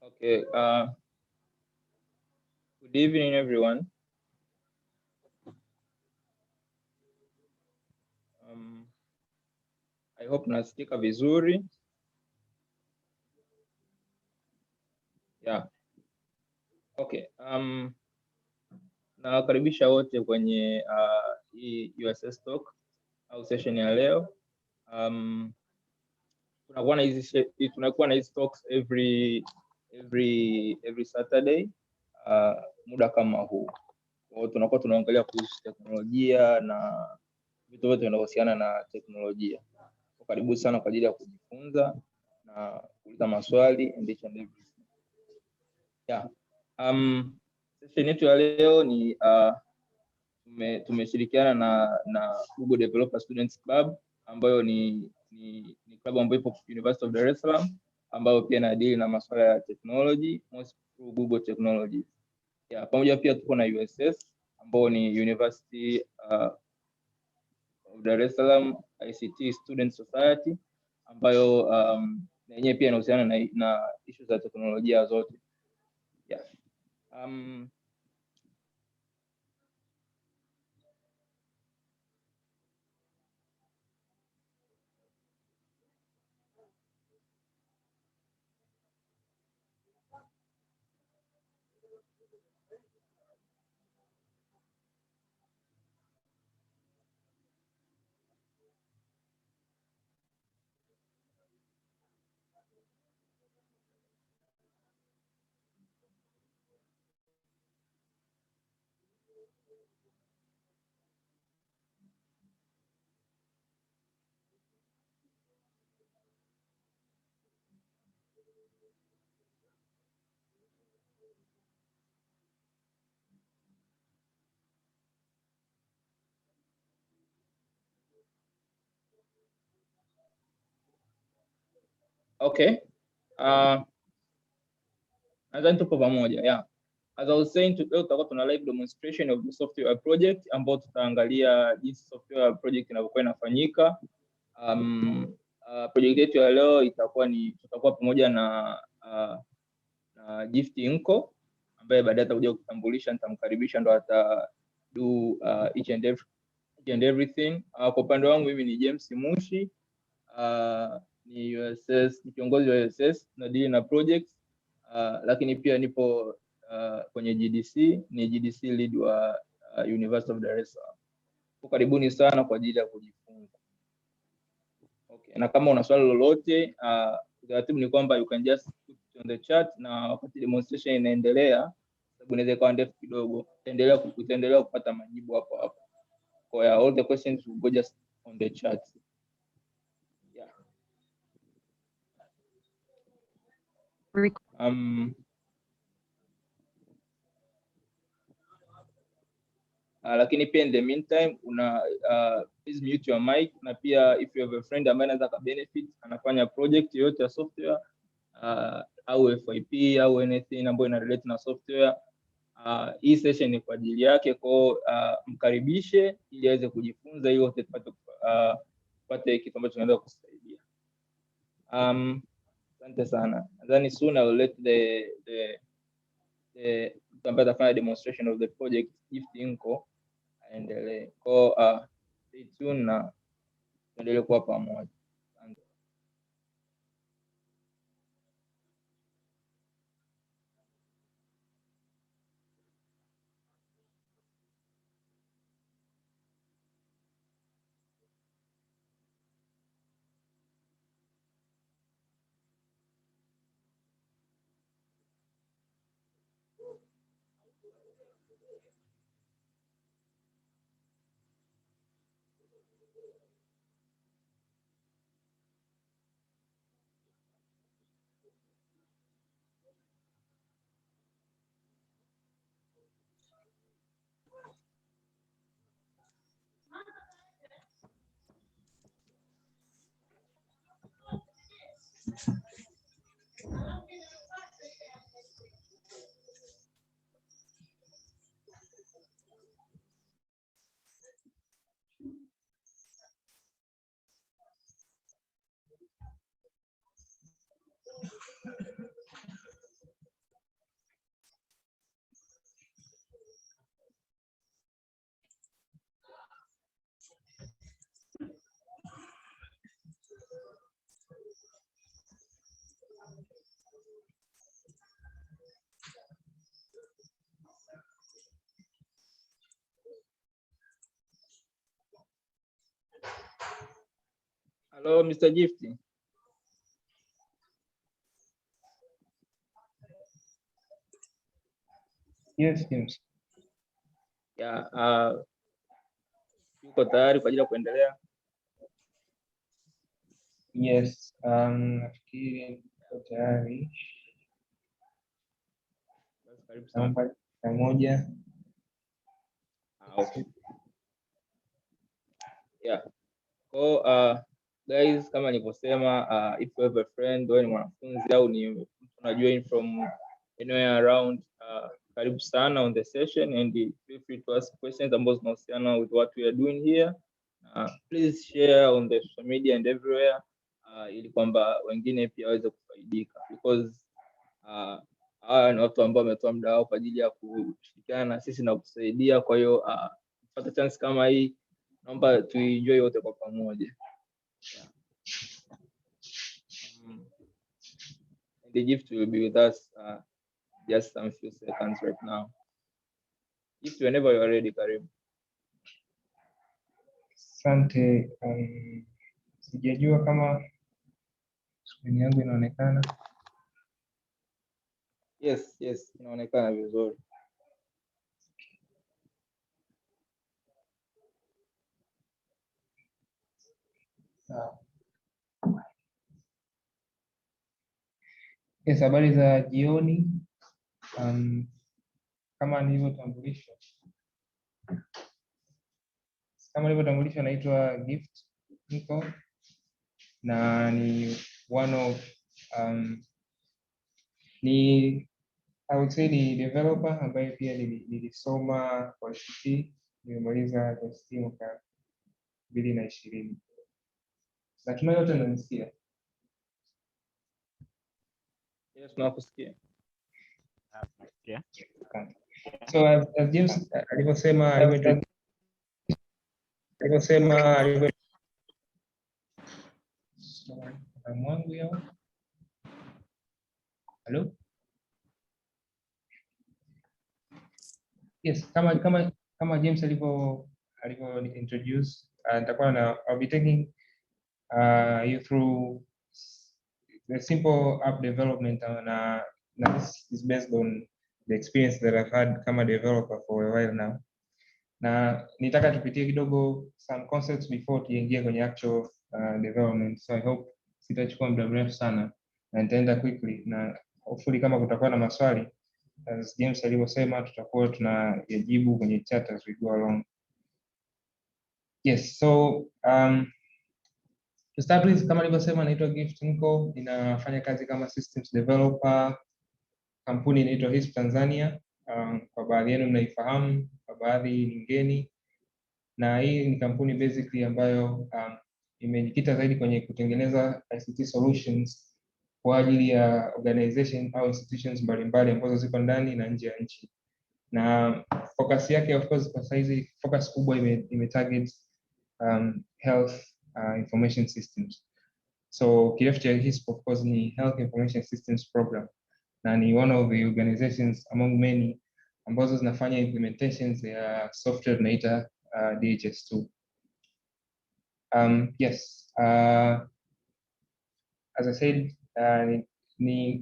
Okay. Good evening, everyone. I hope nasikika vizuri. Yeah. Okay. Nawakaribisha wote kwenye hii UISS talk au session ya leo. Tunakuwa na hizi talks every Saturday muda kama huu. Kwa hiyo tunakuwa tunaongelea kuhusu teknolojia na vitu vyote vinavyohusiana na teknolojia. Karibu sana kwa ajili ya kujifunza na kuuliza maswali and everything. Yeah. Session yetu ya leo ni tumeshirikiana na Google Developer Students Club ambayo ni club ambayo ipo University of Dar es Salaam ambayo pia inadili na masuala ya technology, most through Google Technologies. Yeah, pamoja pia tuko na UISS ambayo ni University of Dar es Salaam ICT Student Society ambayo na yenyewe pia inahusiana na issues za teknolojia zote. Yeah. Okay. Nadhani tupo pamoja. Yeah. As I was saying, today tutakuwa tuna live demonstration of the software project ambao tutaangalia jinsi software project inavyokuwa inafanyika. Project yetu ya leo tutakuwa pamoja na gift Nnko ambaye baadaye atakuja kutambulisha, nitamkaribisha ndo ata do each and everything. Kwa upande wangu mimi ni James Mushi, ni UISS, ni kiongozi wa UISS na deal na projects, lakini pia nipo kwenye GDC, ni GDC lead wa University of Dar es Salaam. Karibuni sana kwa ajili ya kujifunza. Okay, na kama una swali lolote, utaratibu ni kwamba you can just put it on the chat, na wakati demonstration inaendelea, sababu inaweza kuwa ndefu kidogo, utaendelea kupata majibu hapo hapo. Kwa hiyo all the questions will go just on the chat. Yeah. Lakini pia in the meantime please mute your mic, na pia if you have a friend ambaye anaweza ka benefit anafanya project yoyote ya software au FYP au anything ambayo ina relate na software, hii session ni kwa ajili yake. Kwa mkaribishe ili aweze kujifunza, ili wote tupate kitu ambacho kinaweza kusaidia. Asante sana. Nadhani soon I will let the ambaye atafanya demonstration of the project gift Nnko aendelee. Kwa stay tuned na tuendelee kuwa pamoja. Hello, Mr. Gifty. Yes, James. Yeah, yuko tayari kwa ajili ya kuendelea? Yes, nafikiri niko tayari. Karibu sana. Naomba pamoja. Okay. Yeah. So, guys, kama nilivyosema, if you have a friend, wewe ni mwanafunzi au ni mtu unajoin from anywhere around, karibu sana on the session and feel free to ask questions ambazo zinahusiana with what we are doing here. Please share on the social media and everywhere, ili kwamba wengine pia waweze kufaidika, because hawa ni watu ambao wametoa muda wao kwa ajili ya kushirikiana na sisi na kusaidia. Kwa hiyo kupata chance kama hii, naomba tuenjoy wote kwa pamoja. Yeah. The gift will be with us just some few seconds right now. If whenever you are ready, karibu. Asante. Sijajua kama screen yangu inaonekana. Yes, inaonekana vizuri. Yes, habari za jioni. Kama nilivyotambulishwa naitwa Gift Nnko na ni one of I would say ni developer ambaye pia nilisoma kwa UISS, nimemaliza GDSC mwaka 2020. Natumai wote mnanisikia. Yes, nakusikia. Yeah. So as James alivyosema mwangu yao. Hello? Yes, kama James alivyo introduce, I'll be taking you through the simple app development, and this is based on the experience that I've had kama developer for a while now. Na nitaka tupitie kidogo some concepts before tuingie kwenye actual development. So I hope sitachukua muda mrefu sana na nitaenda quickly, na hopefully kama kutakuwa na maswali, as James alivyosema, tutakuwa tunayajibu kwenye chat as we go along. Yes, so to start with, kama nilivyosema, naitwa Gift Nnko, ninafanya kazi kama systems developer. Kampuni inaitwa UISS Tanzania. Kwa baadhi yenu mnaifahamu, kwa baadhi ni ngeni. Na hii ni kampuni basically ambayo imejikita zaidi kwenye kutengeneza ICT solutions kwa ajili ya organization au institutions mbalimbali ambazo ziko ndani na nje ya nchi. Na focus yake of course kwa saizi, focus kubwa imetarget health information systems. So kirefu cha UISS of course ni Health Information Systems Program, na ni one of the organizations among many ambazo zinafanya implementations ya software tunaita DHIS2. Yes, as I said,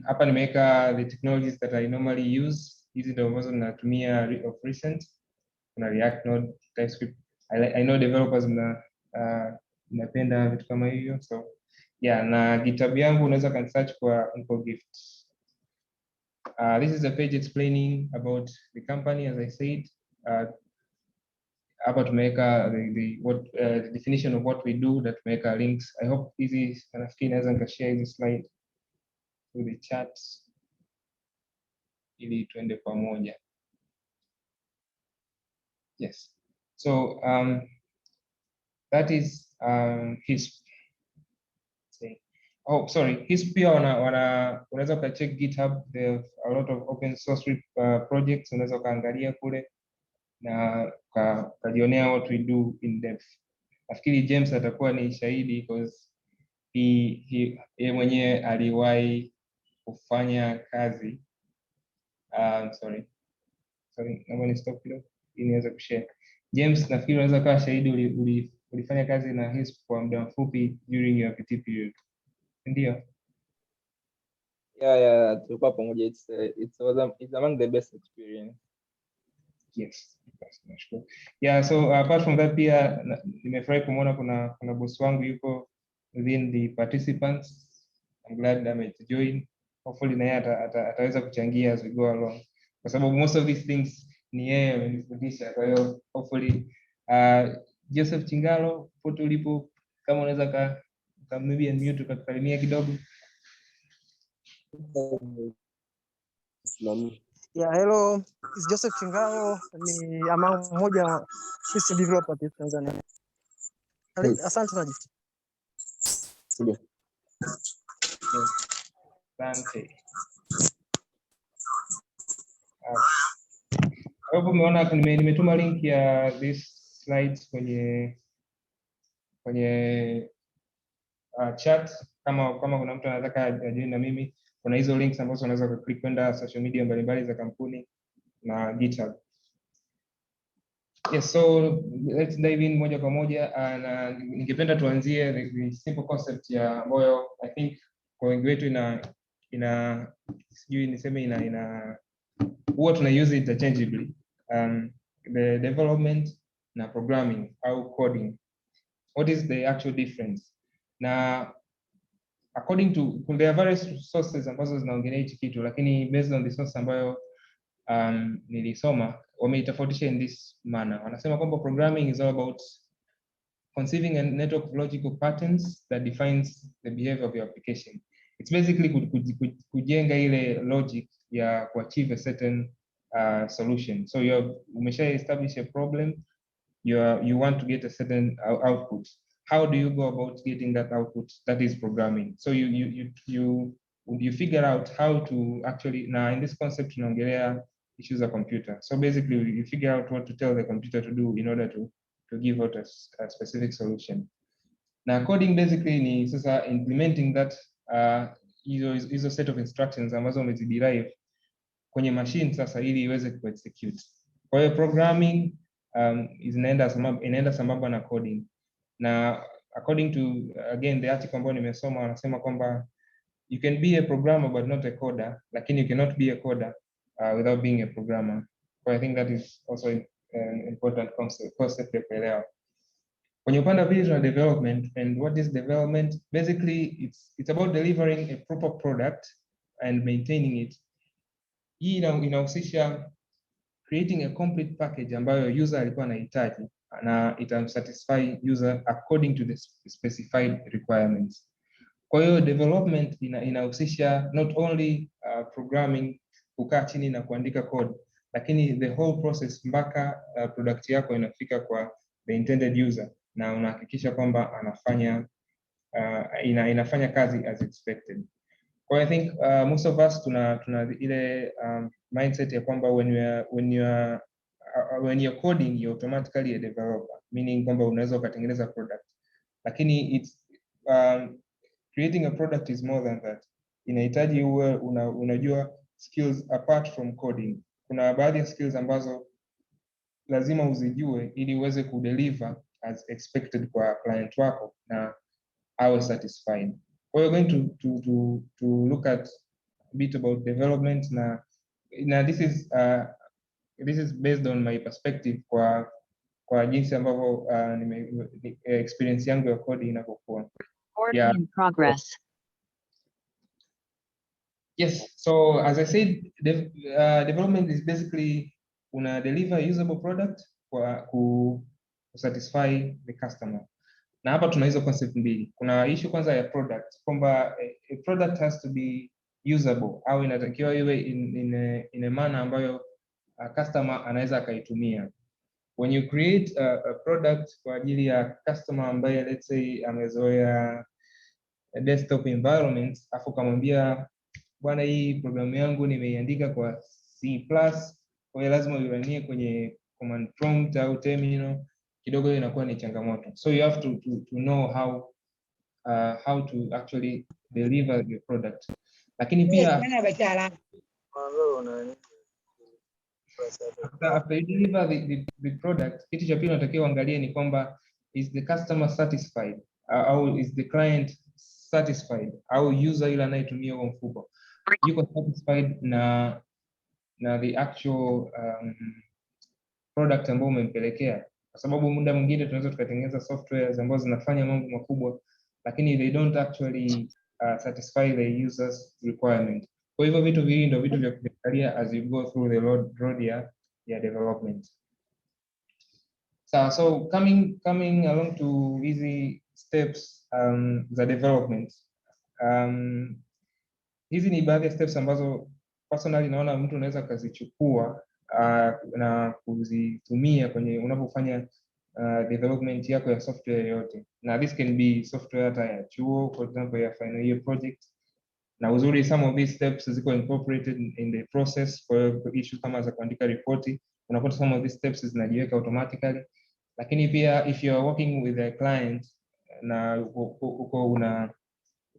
hapa nimeweka the technologies that I normally use. Hizi ndio ambazo ninatumia of recent. Kuna React, Node, TypeScript. I know developers mnapenda vitu kama hivyo, so yeah. Na GitHub yangu unaweza kan-search kwa Nnko Gift. This is a page explaining about the company, as I said. Hapa tumeweka the definition of what we do, that tumeweka links. I hope hizi nafikiri naweza nikashare hizi slide through the chat ili tuende pamoja. Yes, so that is his his pia unaweza ukacheck GitHub. There are a lot of open source projects, unaweza ukaangalia kule na ukajionea what we do in depth. Nafikiri James atakuwa ni shahidi because yeye mwenyewe aliwahi kufanya kazi. Sorry, naomba ni stop kidogo ili niweze kushare. James, nafikiri unaweza kuwa shahidi, ulifanya kazi na HISP kwa muda mfupi during your PT period. Ndio? Yeah, tulikuwa pamoja. It's among the best experience. Yes. Nashukuru. Yeah, so apart from that pia nimefurahi kumuona kuna boss wangu yuko within the participants. I'm glad amejoin. Hopefully naye ataweza kuchangia as we go along. Kwa sababu most of these things ni yeye amenifundisha. Kwa hiyo hopefully Joseph Chingalo, pote ulipo, kama unaweza maybe unmute ukatusalimia kidogo. Yeah, hello. It's Joseph Chingalo, ni among mmoja wa system developer Tanzania. Asante sana. Ndio. Asante. Hapo umeona nimetuma link ya this slides kwenye chat, kama kuna mtu anataka ajoin na mimi, kuna hizo links ambazo unaweza kuclick kwenda social media mbalimbali za kampuni na GitHub. Yes, so let's dive in moja kwa moja, na ningependa tuanzie the simple concept ya ambayo I think kwa wengi wetu ina sijui niseme huwa tuna use interchangeably, the development na programming au coding. What is the actual difference? Na according to, there are various sources ambazo zinaongelea hichi kitu, lakini based on the source ambayo nilisoma, wameitofautisha in this manner. Wanasema kwamba programming is all about conceiving a network of logical patterns that defines the behavior of your application. It's basically kujenga ile logic ya kuachieve a certain solution. So umesha establish a problem, you want to get a certain output. How do you go about getting that output? That is programming. So you figure out how to actually, now in this concept tunaongelea issues of computer. So basically you figure out what to tell the computer to do in order to give out a specific solution. Now coding basically ni sasa implementing that hizo set of instructions ambazo umeziderive kwenye machine sasa ili iweze kuexecute. Kwa hiyo programming inaenda sambamba na coding. Na according to again the article ambayo nimesoma, wanasema kwamba you can be a programmer but not a coder, lakini you cannot be a coder without being a programmer. So I think that is also an important concept ya kuelewa. Kwenye upande wa pili tuna development, and what is development? Basically it's about delivering a proper product and maintaining it. Hii inahusisha creating a complete package ambayo user alikuwa anahitaji na itamsatisfy user according to the specified requirements. Kwa hiyo development inahusisha not only programming, kukaa chini na kuandika code, lakini the whole process mpaka product yako inafika kwa the intended user na unahakikisha kwamba inafanya kazi as expected. Kwa hiyo I think most of us tuna ile mindset ya kwamba when you're coding you're automatically a developer, meaning kwamba unaweza ukatengeneza product, lakini it's creating a product is more than that. Inahitaji uwe unajua skills apart from coding. Kuna baadhi ya skills ambazo lazima uzijue ili uweze kudeliver as expected kwa client wako na awe satisfied. We're going to look at a bit about development na this is based on my perspective kwa jinsi ambavyo experience yangu ya coding inapokuwa. Yeah. In progress. Yes, so as I said, development is basically una deliver a usable product ku satisfy the customer. Na hapa tuna hizo concept mbili. Kuna issue kwanza ya product, kwamba a product has to be usable au inatakiwa iwe in a manner ambayo customer anaweza akaitumia. When you create a product kwa ajili ya customer ambaye let's say amezoea desktop environment, afu kamwambia bwana, hii programu yangu nimeiandika kwa C++, kwa hiyo lazima uiranie kwenye command prompt au terminal, kidogo inakuwa ni changamoto. So you have to know how to actually deliver your product. Lakini pia after you deliver the product, kitu cha pili unatakiwa uangalie ni kwamba is the customer satisfied au is the client satisfied au user yule anayetumia huo mfuko yuko satisfied na the actual product ambayo umempelekea, kwa sababu muda mwingine tunaweza tukatengeneza softwares ambazo zinafanya mambo makubwa lakini they don't actually satisfy the users requirement. Kwa hivyo vitu viwili ndio vitu vya kuangalia as you go through the road ya development. So coming along to easy steps za development. Hizi ni baadhi ya steps ambazo personally naona mtu unaweza kuzichukua na kuzitumia kwenye unapofanya development yako ya software yote. Na this can be software hata ya chuo, for example ya final year project. Na uzuri some of these steps ziko incorporated in the process for issues kama za kuandika ripoti. Unakuta some of these steps zinajiweka automatically. Lakini pia if you are working with a client na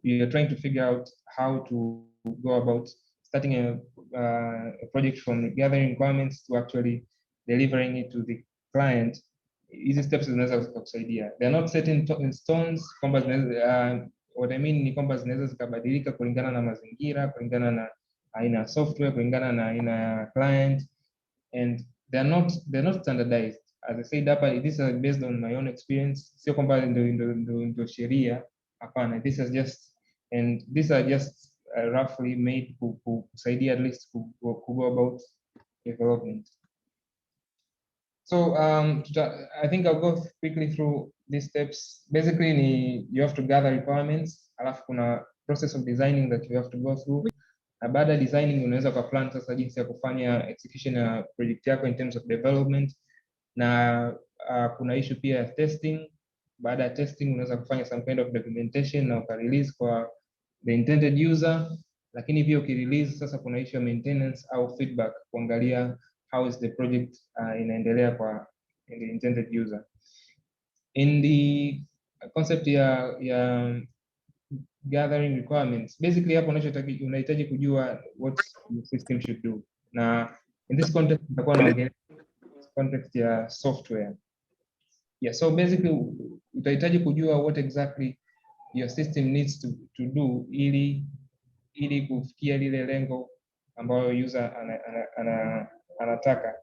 you're trying to figure out how to go about starting a project from gathering requirements to actually delivering it to the client, hizi steps zinaweza kukusaidia. They are not set in stones, kwamba what I mean ni kwamba zinaweza zikabadilika kulingana na mazingira, kulingana na aina ya software, kulingana na aina ya client, and they're not standardized. As I said hapa, this is based on my own experience. Sio kwamba ndio sheria, hapana. These are just roughly made kusaidia at least to go about development. So I think I'll go quickly through these steps. Basically, you have to gather requirements, alafu kuna process of designing that you have to go through. Na baada designing unaweza kuplan sasa jinsi ya kufanya execution ya project yako in terms of development. Na kuna issue pia ya testing. Baada ya testing unaweza kufanya some kind of documentation na ukarelease kwa the intended user. Lakini pia ukirelease sasa kuna issue ya maintenance au feedback, kuangalia how is the project inaendelea kwa the intended user. In the concept ya gathering requirements, basically hapo unahitaji kujua what the system should do. Na in this context tutakuwa naongelea context ya software. Yeah, so basically utahitaji kujua what exactly your system needs to do ili kufikia lile lengo ambayo user anataka.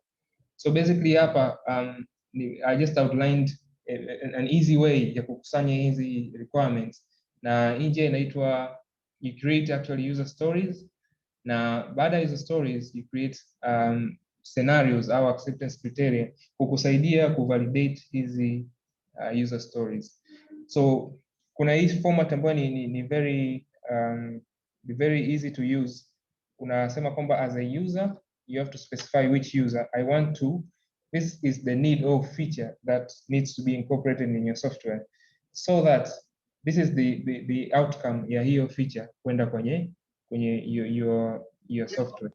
So basically hapa I just outlined an easy way ya kukusanya hizi requirements, na nje inaitwa you create actually user stories, na baada ya user stories you create scenarios au acceptance criteria kukusaidia kuvalidate hizi user stories. So kuna hii format ambayo ni very easy to use. Unasema kwamba as a user you have to specify which user I want to. This is the need or feature that needs to be incorporated in your software, so that this is the outcome ya hiyo feature kwenda kwenye your software.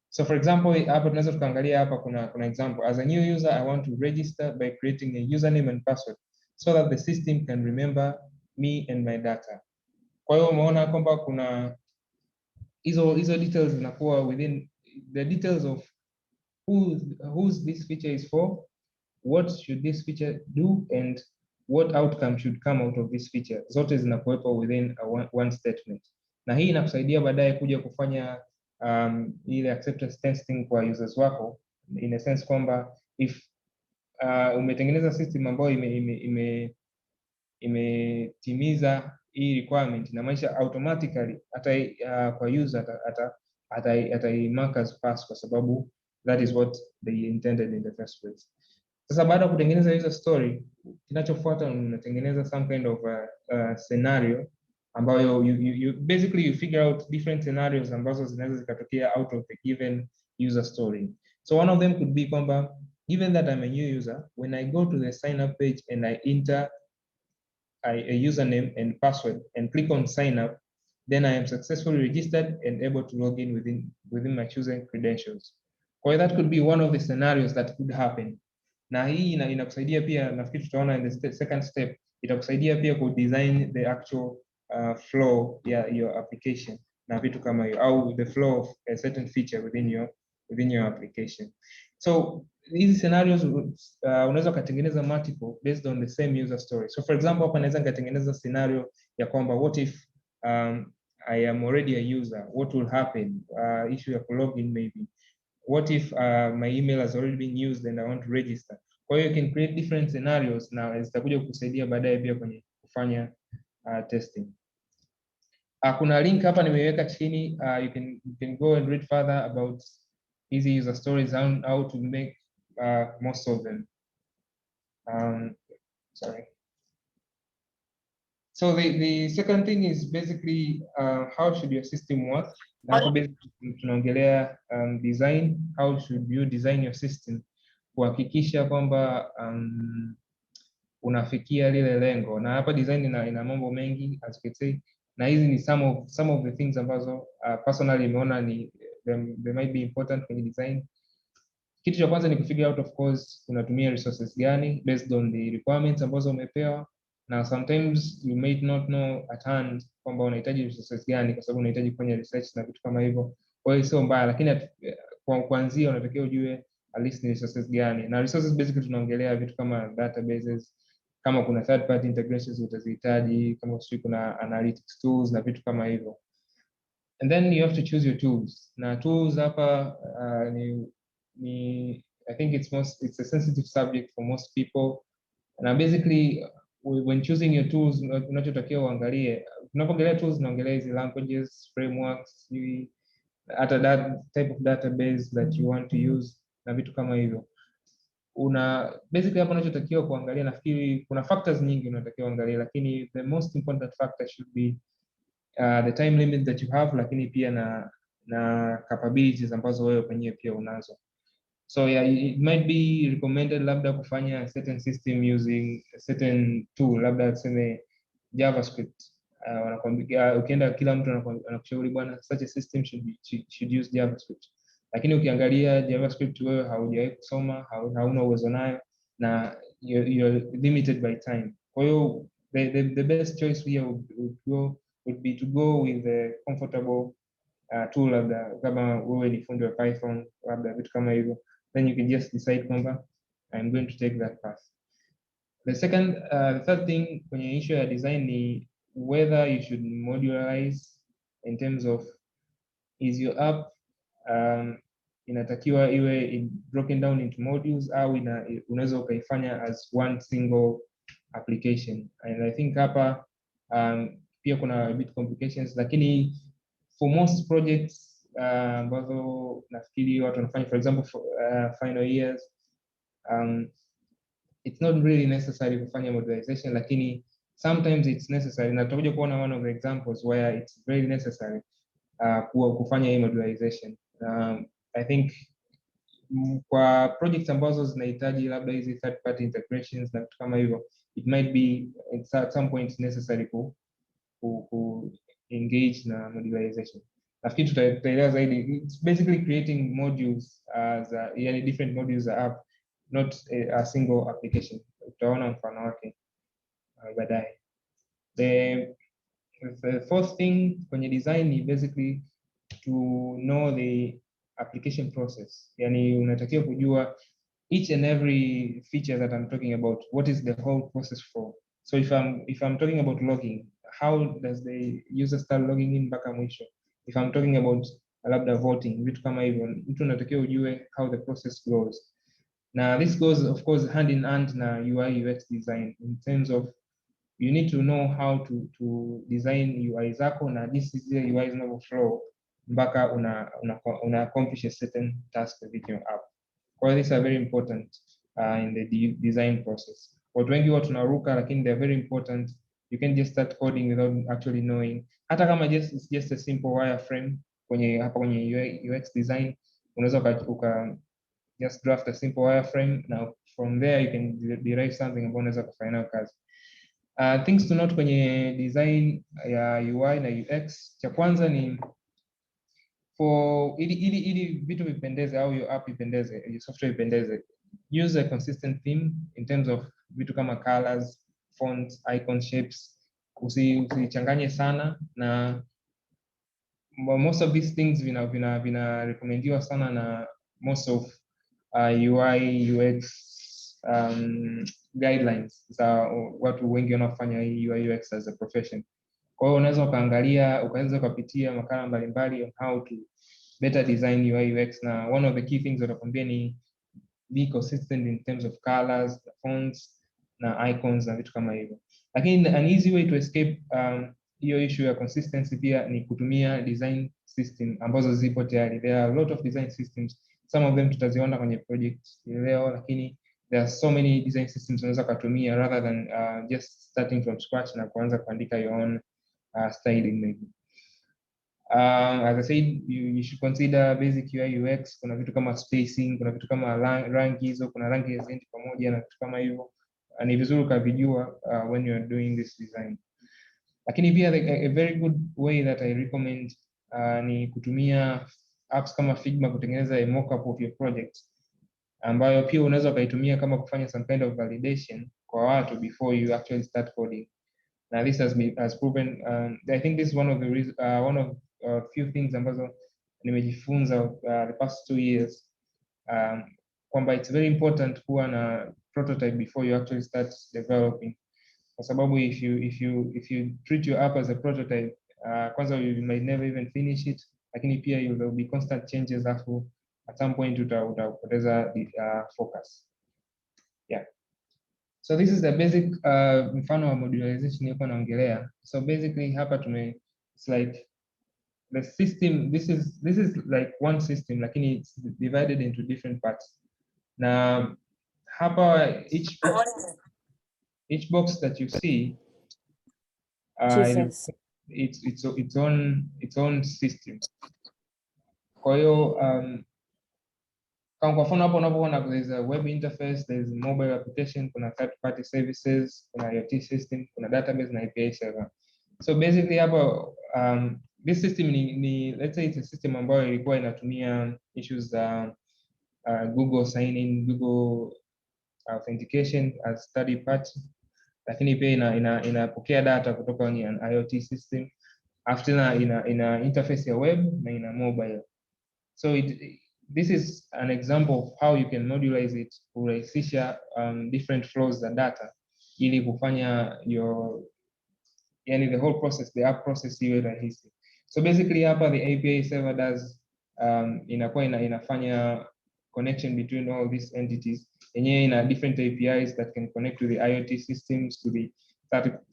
So for example, hapa tunaweza tukaangalia hapa kuna example. As a new user, I want to register by creating a username and password so that the system can remember me and my data. Kwa hiyo umeona kwamba kuna hizo details zinakuwa within the details of whose this feature is for, what should this feature do, and what outcome should come out of this feature. Zote zinakuwepo within one statement. Na hii inakusaidia baadaye kuja kufanya ile acceptance testing kwa users wako, in a sense kwamba if umetengeneza system ambayo imetimiza hii requirement, na maisha automatically hata kwa user ataimark as pass, kwa sababu that is what they intended in the first place. Sasa baada ya kutengeneza user story, kinachofuata unatengeneza some kind of scenario ambayo you basically you figure out different scenarios ambazo zinaweza zikatokea out of the given user story. So one of them could be kwamba, given that I'm a new user, when I go to the sign up page and I enter a username and password and click on sign up, then I am successfully registered and able to log in within my chosen credentials. Kwa that could be one of the scenarios that could happen. Na hii inakusaidia pia, nafikiri tutaona in the second step, itakusaidia pia ku design the actual flow ya your application na vitu kama hiyo, au the flow of a certain feature within your application. So hizi scenarios unaweza kutengeneza multiple based on the same user story. So for example, hapa naweza nikatengeneza scenario ya kwamba what if I am already a user, what will happen? Issue ya login maybe. What if my email has already been used and I want to register? Kwa hiyo you can create different scenarios na zitakuja kukusaidia baadaye pia kwenye kufanya testing. Kuna link hapa nimeweka chini, you can go and read further about easy user stories and how to make most of them. Sorry. So the second thing is basically how should your system work? Hapo basically tunaongelea design, how should you design your system kuhakikisha kwamba unafikia lile lengo. Na hapa design ina mambo mengi as you can say, na hizi ni some of the things ambazo personally nimeona ni they might be important kwenye design. Kitu cha kwanza ni kufigure out of course unatumia resources gani based on the requirements ambazo umepewa. Na sometimes you may not know at hand kwamba unahitaji resources gani kwa sababu unahitaji kufanya research na vitu kama hivyo. Kwa hiyo sio mbaya, lakini kwa kuanzia unatakiwa ujue at least ni resources gani. Na resources basically tunaongelea vitu kama databases, kama kuna third party integrations utazihitaji, kama kuna analytics tools na vitu kama hivyo. And then you have to choose your tools. Na tools hapa I think it's a sensitive subject for most people. Na basically when choosing your tools unachotakiwa uangalie, tunapoongelea tools tunaongelea hizi languages, frameworks, hata that type of database that you want to use na vitu kama hivyo. Basically hapo unachotakiwa kuangalia, nafikiri kuna factors nyingi unatakiwa uangalie, lakini the most important factor should be the time limit that you have, lakini pia na capabilities ambazo wewe mwenyewe pia unazo. So yeah, it might be recommended labda kufanya a certain system using a certain tool, labda tuseme JavaScript. Ukienda kila mtu anakushauri bwana such a system should use JavaScript. Lakini ukiangalia JavaScript wewe haujawahi kusoma, hauna uwezo nayo na you're limited by time. Kwa hiyo the best choice here would be to go with a comfortable tool, labda kama wewe ni fundi wa Python, labda vitu kama hivyo. Then you can just decide kwamba I'm going to take that path. The third thing kwenye issue ya design ni whether you should modularize in terms of is your app inatakiwa iwe broken down into modules au unaweza ukaifanya as one single application. And I think hapa pia kuna a bit complications, lakini for most projects ambazo nafikiri watu wanafanya, for example final years, it's not really necessary kufanya modularization, lakini sometimes it's necessary. Na tutakuja kuona one of the examples where it's very necessary kufanya hii modularization. I think kwa projects ambazo zinahitaji labda hizi third party integrations na vitu kama hivyo, it might be at some point necessary ku engage na modularization. Nafikiri tutaelewa zaidi. It's basically creating modules yani different modules za app, not a single application. Utaona mfano wake baadaye. The fourth thing kwenye design is basically to know the application process. Yani unatakiwa kujua each and every feature that I'm talking about, what is the whole process for. So if I'm talking about logging, how does the user start logging in mpaka mwisho? If I'm talking about labda voting, vitu kama hivyo, mtu unatakiwa ujue how the process goes. Now this goes of course hand in hand na UI UX design, in terms of you need to know how to design UI zako na this is the UI zinavyo flow mpaka una accomplish a certain task with your app. Kwa hiyo these are very important in the design process. Watu wengi huwa tunaruka, lakini they are very important. You can just start coding without actually knowing. Hata kama it's just a simple wireframe hapa kwenye UX design, unaweza uka just draft a simple wireframe. Now from there you can derive something ambayo unaweza kufanya nayo kazi. Things to note kwenye design ya UI na UX. Cha kwanza ni ili vitu vipendeze au your app ipendeze, your software ipendeze, use a consistent theme in terms of vitu kama colors, fonts, icon shapes. Usichanganye sana, na most of these things vina recommended sana na most of UI UX guidelines za watu wengi wanaofanya hii UI UX as a profession. Kwa hiyo unaweza ukaweza ukapitia makala mbalimbali on how to better design UI UX, na one of the key things watakwambia ni be consistent in terms of colors, fonts na icons na vitu kama hivyo. Lakini an easy way to escape hiyo issue ya consistency pia ni kutumia design system ambazo zipo tayari. There are a lot of design systems. Some of them tutaziona kwenye project leo, lakini there are so many design systems unaweza kutumia rather than just starting from scratch na kuanza kuandika your own styling maybe. As I said, you should consider basic UI UX. Kuna vitu kama spacing, kuna vitu kama rangi hizo, kuna rangi zindi pamoja na vitu kama hivyo. Ni vizuri ukavijua when you are doing this design. Lakini pia a very good way that I recommend ni kutumia apps kama Figma kutengeneza a mock-up of your project, ambayo pia unaweza ukaitumia kama kufanya some kind of validation kwa watu before you actually start coding. Now this has proven, I think this is one of few things ambazo nimejifunza the past 2 years, kwamba it's very important kuwa na prototype before you actually start developing. Kwa sababu if you treat your app as a prototype, kwanza you might never even finish it, lakini pia there will be constant changes afu at some point utapoteza focus. Yeah. So this is the basic mfano wa modularization nilikuwa naongelea. So basically hapa it's like the system, this is like one system, lakini it's divided into different parts. Na hapa each box that you see its own system. Kwa hiyo kwa mfano hapo unapoona there's a web interface, there's mobile application, kuna third party services, kuna IoT system, kuna database na API server. So basically hapo this system ni let's say it's a system ambayo ilikuwa inatumia issues za Google sign in, Google authentication as third party, lakini pia inapokea data kutoka kwenye IoT system, after ina interface ya web na ina mobile. So this is an example of how you can modularize it kurahisisha different flows za data ili kufanya the whole process, the app process iwe rahisi. So basically hapa the API server does inakuwa inafanya connection between all these entities. Yenyewe ina different APIs that can connect to the IoT systems, to the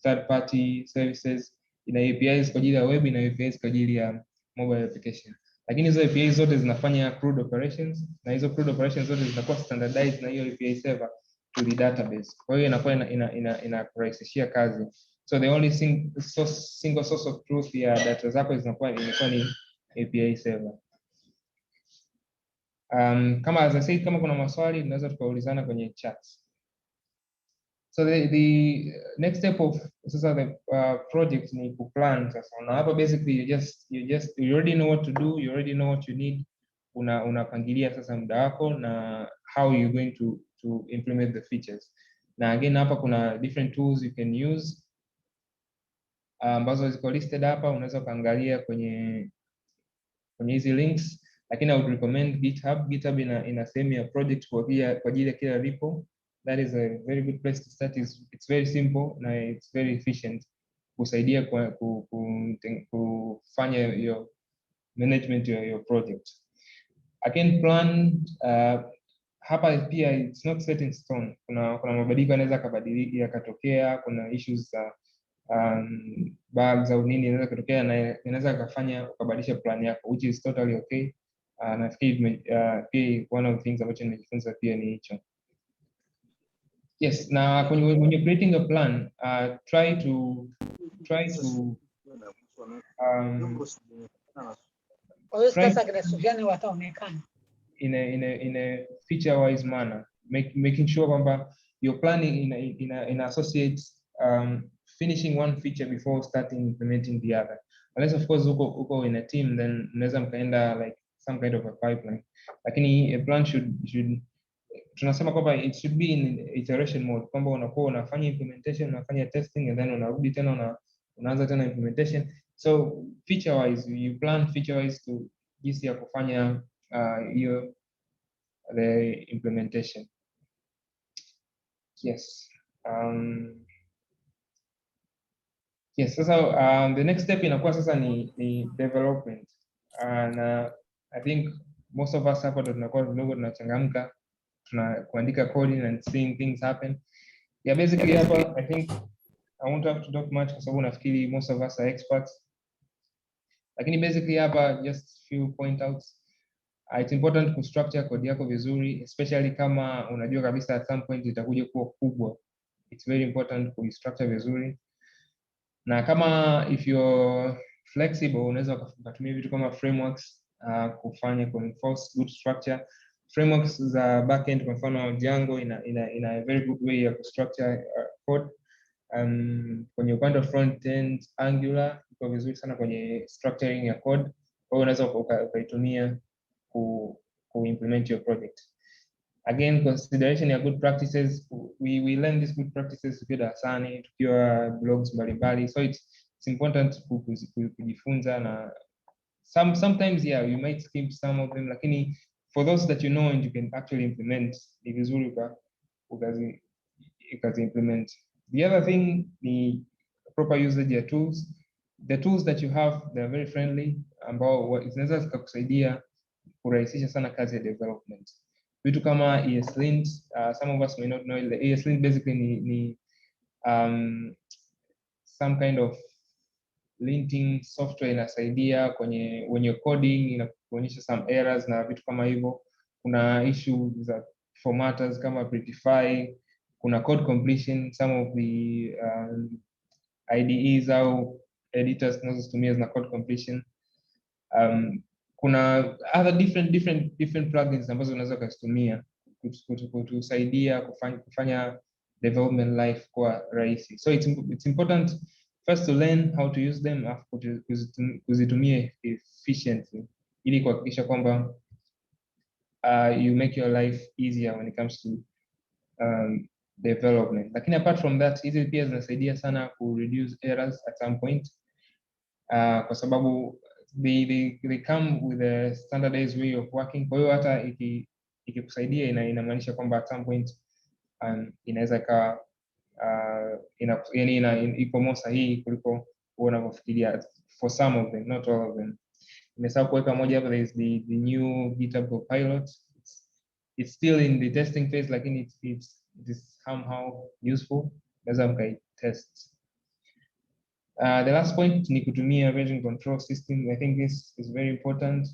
third party services. Ina APIs kwa ajili ya web, ina APIs kwa ajili ya mobile application. Lakini hizo APIs zote zinafanya CRUD operations, na hizo CRUD operations zote zinakuwa standardized na hiyo API server to the database. Kwa hiyo inakuwa inakurahisishia kazi. So the only single source of truth ya data zako imekuwa ni API server. Kama as I said, kama kuna maswali tunaweza tukaulizana kwenye chat. So the next step of the project ni kuplan sasa. Na hapa basically you already know what to do, you already know what you need. Unapangilia sasa muda wako na how you're going to implement the features. Na again hapa kuna different tools you can use ambazo ziko listed hapa, unaweza kuangalia kwenye hizi links, lakini I would recommend GitHub. GitHub ina sehemu ya project kwa ajili ya kila repo. That is a very good place to start. It's very simple na it's very efficient kusaidia kufanya your management your project. Again, plan hapa pia it's not set in stone. Kuna mabadiliko yanaweza kabadilika yakatokea, kuna issues za bugs au nini inaweza kutokea na inaweza kufanya ukabadilisha plan yako, which is totally okay. Nafikiri pia one of the things ambacho nimejifunza pia ni hicho. Yes, na when you're creating a plan, try to in a feature wise manner, making sure kwamba your planning in associate finishing one feature before starting implementing the other. Unless of course uko in a team, then unaweza mkaenda like some kind of a pipeline. Lakini a plan should tunasema kwamba it should be in iteration mode, kwamba unakuwa unafanya implementation, unafanya testing, and then unarudi tena unaanza tena implementation. So feature wise, you plan feature wise to jinsi ya kufanya hiyo the implementation. Yes. Yes, sasa the next step inakuwa sasa ni development. And I think most of us hapa tunakuwa kidogo tunachangamka, kuandika coding and seeing things happen. Yeah, basically hapa I think I won't have to talk much kwa sababu nafikiri most of us are experts. Lakini basically hapa just few point outs. It's important to structure code yako vizuri, especially kama unajua kabisa at some point itakuja kuwa kubwa. It's very important to structure vizuri. Na kama if you're flexible, unaweza kutumia vitu kama frameworks kufanya kuenforce good structure. Frameworks za backend kwa mfano Django ina a very good way ya kustructure code. Kwenye upande wa front-end Angular iko vizuri sana kwenye structuring ya code. Kwa hiyo unaweza ukaitumia ku implement your project. Again, consideration ya good practices. We learn these good practices tukiwa darasani, tukiwa blogs mbalimbali. So it's important kujifunza na sometimes yeah, you might skip some of them, lakini for those that you know and you can actually implement, ni vizuri ukazi implement. The other thing, the proper usage ya tools. The tools that you have, they are very friendly, ambao zinaweza zikakusaidia kurahisisha sana kazi ya development. Vitu kama ESLint, some of us may not know, the ESLint basically ni some kind of linting software inasaidia kwenye when you're coding, inakuonyesha some errors na vitu kama hivyo. Kuna issue za formatters kama Prettify, kuna code completion, some of the IDEs au editors tunazotumia zina code completion. Kuna other different plugins ambazo unaweza kuzitumia kutusaidia kufanya development life kwa rahisi. So it's important first to learn how to use them, kuzitumia efficiently ili kuhakikisha kwamba you make your life easier when it comes to development. Lakini apart from that, hizi pia zinasaidia sana ku reduce errors at some point, kwa sababu they come with a standardized way of working. Kwa hiyo hata ikikusaidia inamaanisha kwamba at some point inaweza ikawa iko more sahihi kuliko unavyofikiria for some of them, not all of them. Nimesahau kuweka moja hapa, there is the new GitHub Copilot. It's still in the testing phase, lakini it is somehow useful. Naweza mkaitest. The last point ni kutumia version control system. I think this is very important.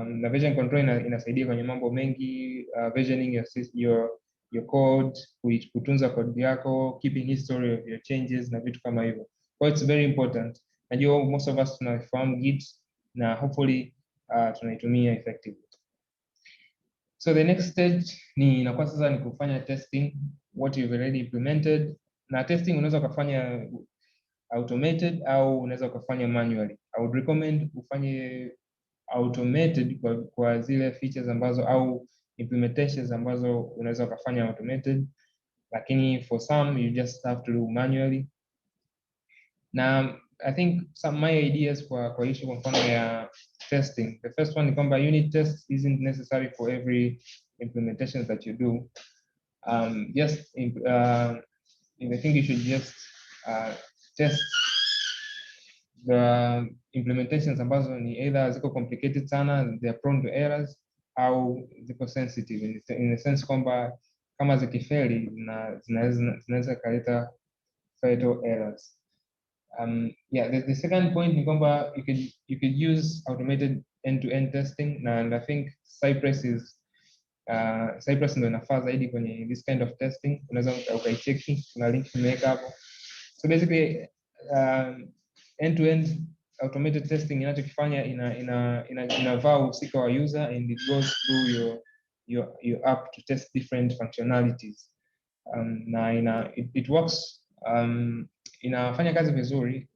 Na version control inasaidia kwenye mambo mengi, versioning your code, kutunza code yako, keeping history of your changes na vitu kama hivyo. So it's very important. Najua most of us tunafahamu Git na hopefully tunaitumia effectively. So the next stage inakuwa sasa ni kufanya testing what you've already implemented. Na testing unaweza kufanya automated au unaweza kufanya manually. I would recommend ufanye automated kwa zile features ambazo au implementations ambazo unaweza kufanya automated, lakini for some you just have to do manually. Now I think my ideas kwa issue kwa mfano ya testing. The first one ni kwamba unit test isn't necessary for every implementation that you do. I think you should just test the implementations ambazo ni either ziko complicated sana, they are prone to errors, au ziko sensitive in the sense kwamba kama zikifeli na zinaweza kaleta fatal errors. The second point ni kwamba you could use automated end-to-end testing, and I think Cypress ndo inafaa zaidi kwenye this kind of testing. Unaweza ukaicheki, kuna link nimeweka hapo. So basically end-to-end automated testing inachokifanya inavaa uhusika wa user and it goes through your app to test different functionalities. It works, inafanya kazi vizuri,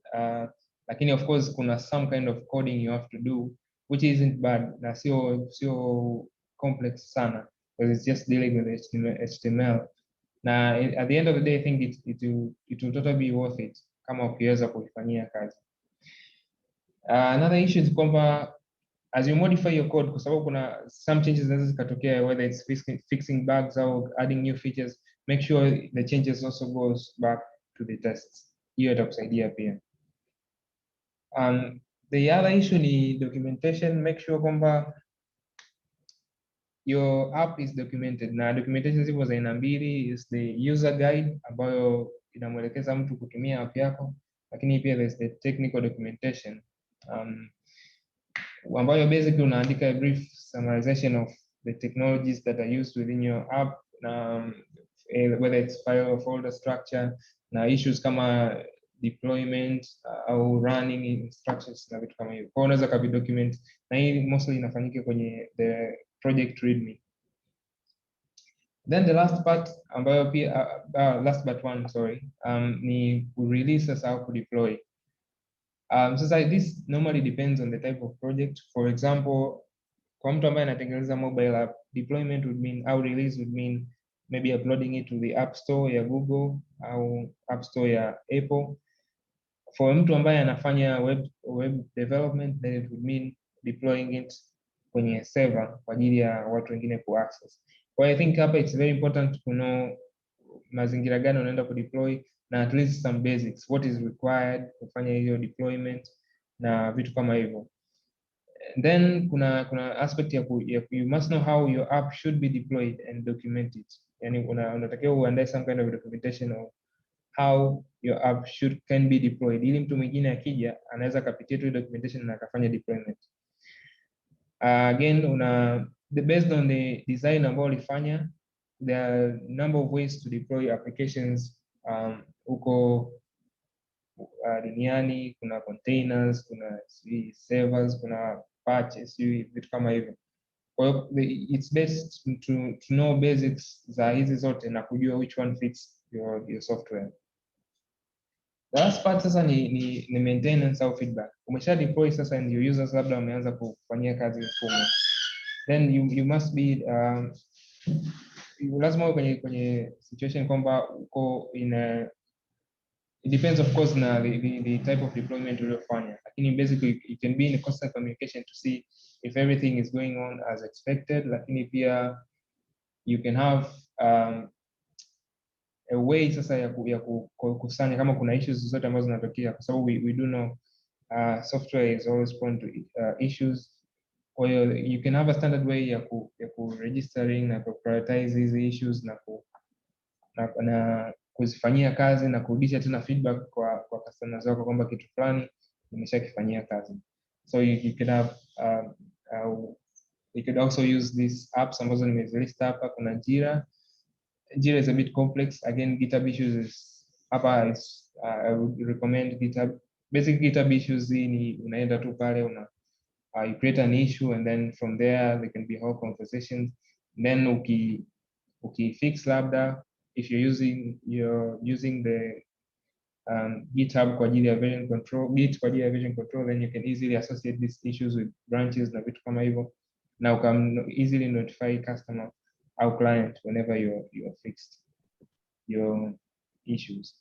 lakini of course kuna some kind of coding you have to do which isn't bad na sio complex sana, because it's just dealing with HTML. Na at the end of the day I think it will totally be worth it kama ukiweza kuifanyia kazi. Another issue is kwamba as you modify your code, kwa sababu kuna some changes zinaweza zikatokea, whether it's fixing bugs or adding new features, make sure the changes also goes back to the tests. Hiyo itakusaidia pia. The other issue ni documentation. Make sure kwamba your app is documented. Na documentation zipo za aina mbili, is the user guide ambayo inamwelekeza mtu kutumia app yako, lakini pia there's the technical documentation ambayo basically unaandika a brief summarization of the technologies that are used within your app, whether it's file or folder structure, na issues kama deployment au running instructions na vitu kama hivyo. Kwa unaweza kavi document, na hii mostly inafanyika kwenye the project readme. Then the last part ambayo pia last but one, sorry, ni release sasa au deploy. So this normally depends on the type of project. For example, kwa mtu ambaye anatengeneza mobile app, deployment would mean, au release would mean maybe uploading it to the App Store ya Google au App Store ya Apple. For mtu ambaye anafanya web development, then it would mean deploying it kwenye server kwa ajili ya watu wengine ku access. Well, I think hapa it's very important to know mazingira gani unaenda ku deploy, na at least some basics, what is required kufanya hiyo deployment na vitu kama hivyo. Then kuna aspect ya you must know how your app should be deployed and document it. Yani unatakiwa uandae some kind of documentation of how your app can be deployed, ili mtu mwingine akija anaweza kapitia tu documentation na akafanya deployment. Again, based on the design ambao ulifanya, there are a number of ways to deploy applications huko duniani. Kuna containers, kuna servers, kuna patches, vitu kama hivyo. Kwa hiyo it's best to know basics za hizi zote na kujua which one fits your software. The last part sasa ni maintenance au feedback. Umesha deploy sasa and your users labda wameanza kufanyia kazi mfumo. Then you must be lazima kwenye situation kwamba uko it depends of course na the type of deployment uliofanya. Lakini basically it can be in constant communication to see if everything is going on as expected. Lakini pia you can have a way sasa ya kukusanya kama kuna issues zote ambazo zinatokea, kwa sababu we do know software is always prone to issues. Kwa hiyo you can have a standard way ya ku registering na ku prioritize these issues na kuzifanyia kazi na kurudisha tena feedback kwa customers wako kwamba kitu fulani nimeshakifanyia kazi. So you could have you could also use these apps ambazo nimezilista hapa. Kuna Jira is a bit complex. Again, GitHub issues is hapa is I would recommend GitHub. Basic GitHub issues ni unaenda tu pale you create an issue, and then from there can be whole conversations. Then fix labda if you're using the GitHub kwa ajili ya version control, Git kwa ajili ya version control, then you can easily associate these issues with branches na vitu kama hivyo. Now can easily notify customer or client whenever you're fixed your issues.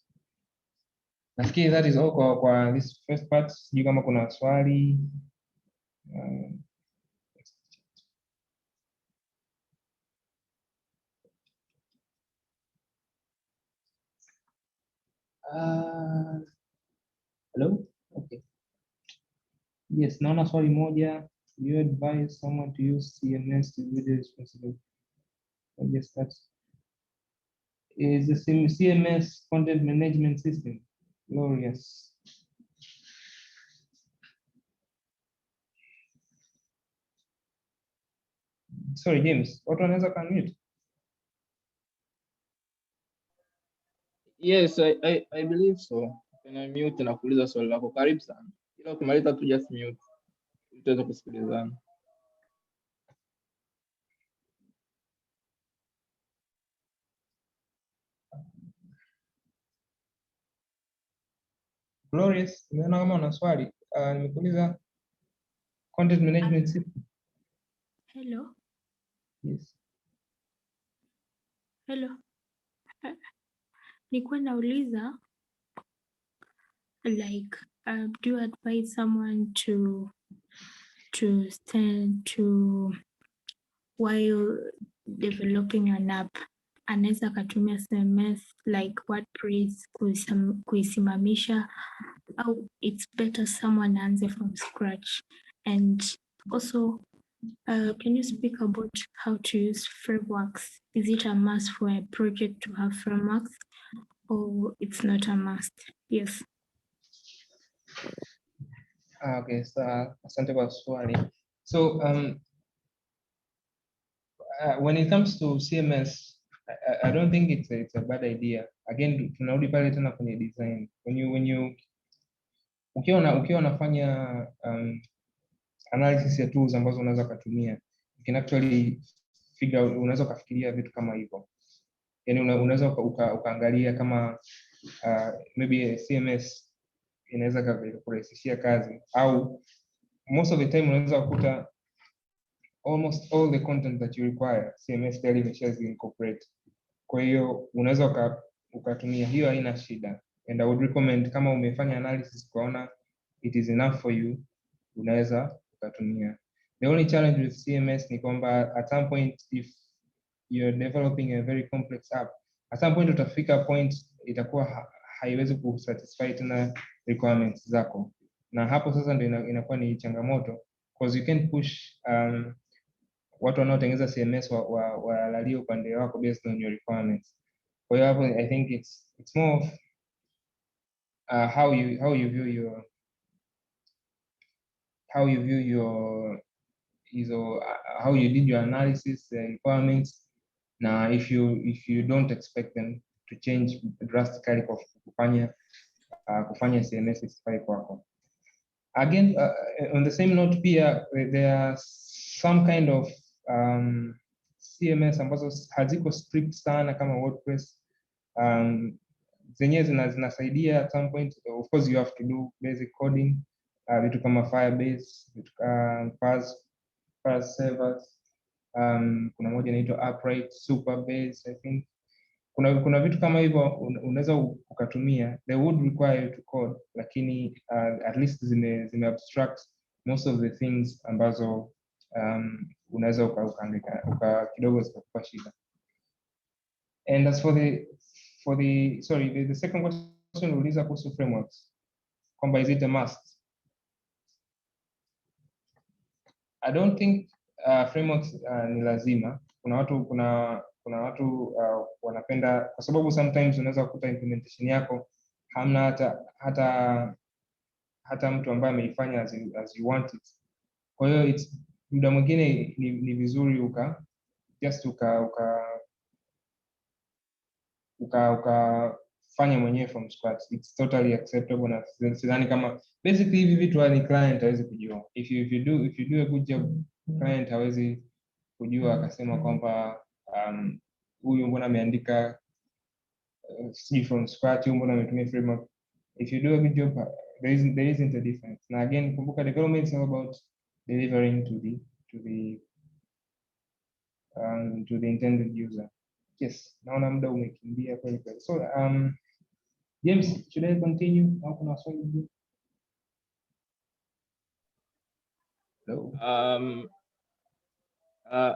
Nafikiri that is all kwa this first part. Sijui kama kuna swali. Hello? Okay. Yes, naona swali moja. You advise someone to use CMS to be responsible. I guess that's is the same CMS content management system. Glorious. Sorry, James. Watu wanaweza kunmute? Yes, I believe so. Can mute na kuuliza swali lako. Karibu sana. Ila ukimaliza tu just mute. Tutaweza kusikilizana. Glorious, nimeona kama una swali. Nimekuuliza content management system. Hello. Yes. Hello. Nilikuwa nauliza like do you advise someone to to stand to while developing an app, anaweza akatumia CMS like WordPress kuisimamisha, au it's better someone aanze from scratch? And also, can you speak about how to use frameworks? Is it a must for a project to have frameworks, or it's not a must? Yes. Okay, so asante kwa swali. So when it comes to CMS, I don't think it's a bad idea. Again, tunarudi pale tena kwenye design. Ukiwa unafanya analysis ya tools ambazo unaweza kutumia, you can actually figure out, unaweza kufikiria vitu kama hivyo. Yani unaweza ukaangalia kama maybe CMS inaweza kurahisishia kazi, au most of the time unaweza kukuta almost all the content that you require CMS tayari imeshazi incorporate. Kwa hiyo unaweza ukatumia, hiyo haina shida. And I would recommend, kama umefanya analysis kuona it is enough for you, unaweza ukatumia. The only challenge with CMS ni kwamba at some point, if you're developing a very complex app, at some point utafika point itakuwa haiwezi kusatisfy tena requirements zako, na hapo sasa ndio inakuwa ni changamoto, because you can push watu wanaotengeneza CMS walalie upande wako based on your requirements. Kwa hiyo hapo I think it's more of how you view your how you did your analysis requirements. Now if you don't expect them to change drastically kwa kufanya CMS isifai kwako. Again, on the same note pia, there are some kind of CMS ambazo haziko strict sana kama WordPress. Zenyewe zinasaidia at some point. Of course you have to do basic coding, vitu kama Firebase, vitu kama Parse servers, kuna moja inaitwa Upright, Superbase, I think. Kuna vitu kama hivyo unaweza ukatumia, they would require you to code, lakini at least zime abstract most of the things ambazo unaweza ukaandika kidogo zitakupa shida. And as for the second question uliza kuhusu frameworks, kwamba is it a must? I don't think frameworks ni lazima. Kuna watu wanapenda, kwa sababu sometimes unaweza kukuta implementation yako hamna hata mtu ambaye ameifanya as you want it. Kwa hiyo muda mwingine ni vizuri ukafanya mwenyewe from scratch. It's totally acceptable, na sidhani kama basically hivi vitu ni client hawezi kujua. If you do a good job, client hawezi kujua akasema kwamba huyu mbona ameandika from scratch, huyu mbona ametumia framework. If you do a good job, there isn't a difference. Na again, kumbuka development is all about delivering to the intended user. Yes, naona muda umekimbia kweli kweli. So James, should I continue au kuna swali? No.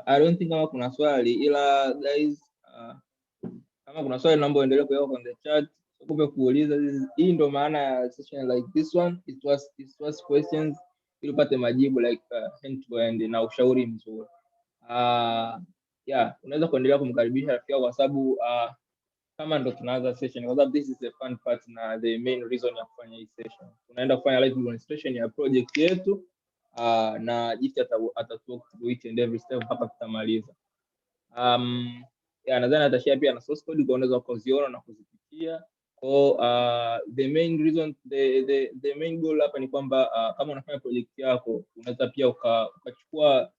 I don't think kama kuna swali, ila guys, kama kuna swali naomba uendelee kuweka kwenye chat. Kumbe kuuliza, hii ndo maana ya session like this one. It was questions ili upate majibu like hand to hand na ushauri mzuri. Yeah, unaweza kuendelea kumkaribisha rafiki yako, kwa sababu kama ndo tunaanza session, kwa sababu this is the fun part na the main reason ya kufanya hii session. Tunaenda kufanya live demonstration ya project yetu, na jinsi atatalk through each and every step mpaka tutamaliza. Yeah, nadhani atashare pia na source code, unaweza kuziona na kuzipitia. The main reason, the main goal hapa ni kwamba kama unafanya project yako, unaweza pia ukachukua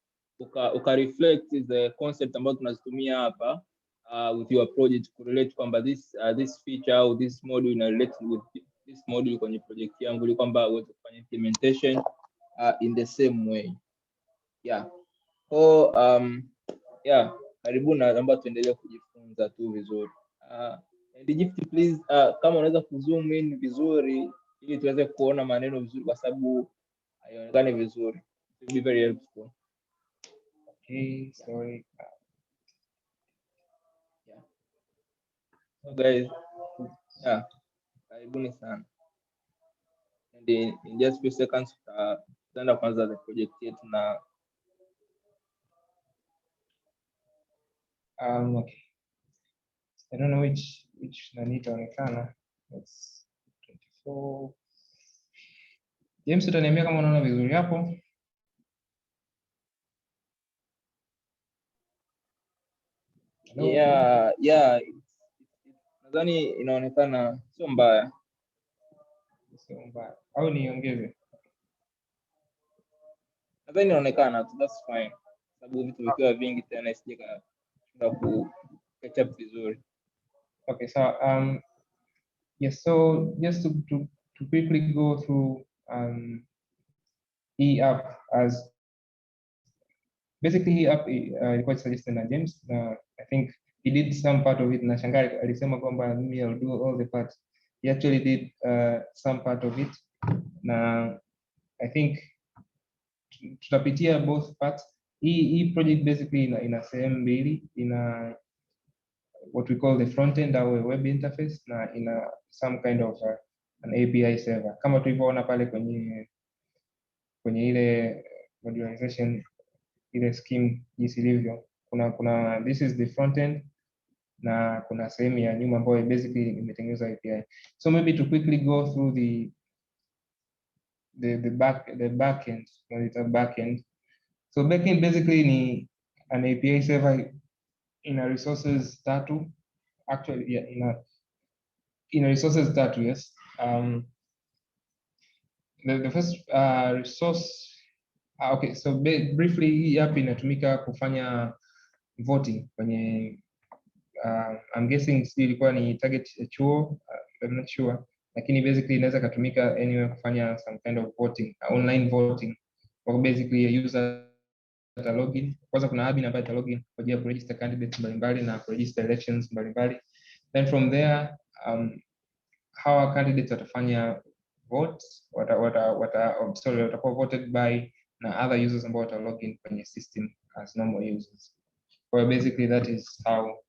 reflect the concept ambazo tunazitumia hapa with your project, correlate kwamba this feature au this module ina relate with this module kwenye project yangu, ili kwamba uweze kufanya implementation in the same way. Yeah. Yeah, karibuni, naomba tuendelee kujifunza tu vizuri. And Gift, please, kama unaweza kuzoom in vizuri ili tuweze kuona maneno vizuri, kwa sababu haionekani vizuri. will be very helpful. Okay, sorry. Yeah. So guys, yeah, karibuni sana. And in just few seconds tutaenda kwanza the project yetu na Okay. I don't know which nani itaonekana. That's 24. James, utaniambia kama unaona vizuri hapo. Hello? Yeah, nadhani inaonekana sio mbaya. Sio mbaya. Au niongeze? Nadhani inaonekana, that's fine. Sababu vitu vikiwa vingi tena isije ku catch up vizuri. Okay, so yes, so just to quickly go through e-app as basically e-app ilikuwa suggested na James. I think he did some part of it. Na Shangai alisema kwamba mimi I'll do all the parts. He actually did some part of it. Na I think tutapitia both parts. Hii project basically ina sehemu mbili, ina what we call the front end au web interface na ina some kind of an API server kama tulivyoona pale kwenye ile modularization ile scheme jinsi ilivyo. Kuna this is the front end na kuna sehemu ya nyuma ambayo basically imetengenezwa API. So maybe to quickly go through the back end. So backend basically ni an API server ina resources tatu. Actually, yeah, ina resources tatu, yes. The first resource, okay, so briefly hii hapa inatumika kufanya voting kwenye I'm guessing si ilikuwa ni target chuo, I'm not sure, lakini basically inaweza katumika anywhere kufanya some kind of voting, online voting, kwa basically a user ata login. Kwanza kuna admin ambaye ata login kwa ajili ya kuregister candidates mbalimbali na kuregister elections mbalimbali. Then from there how candidates watafanya votes, watakuwa voted by na other users ambao wata login kwenye system as normal users. So basically that is how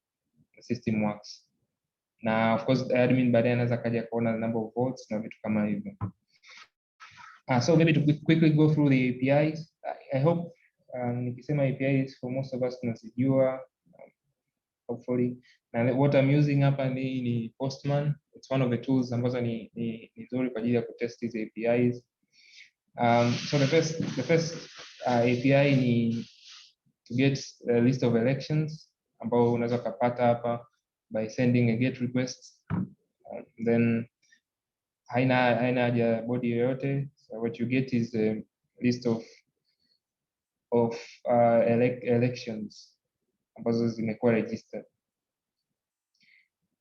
the system works. Na of course the admin baadaye anaweza kaja kuona the number of votes na vitu kama hivyo. So maybe to quickly go through the APIs. I hope nikisema APIs for most of us tunazijua, hopefully. Na what I'm using hapa ni Postman. It's one of the tools ambazo ni nzuri kwa ajili ya kutest these APIs. So the first API ni to get a list of elections ambao unaweza kupata hapa by sending a get request. Then haina haja body yoyote. So what you get is a list of elections ambazo zimekuwa registered.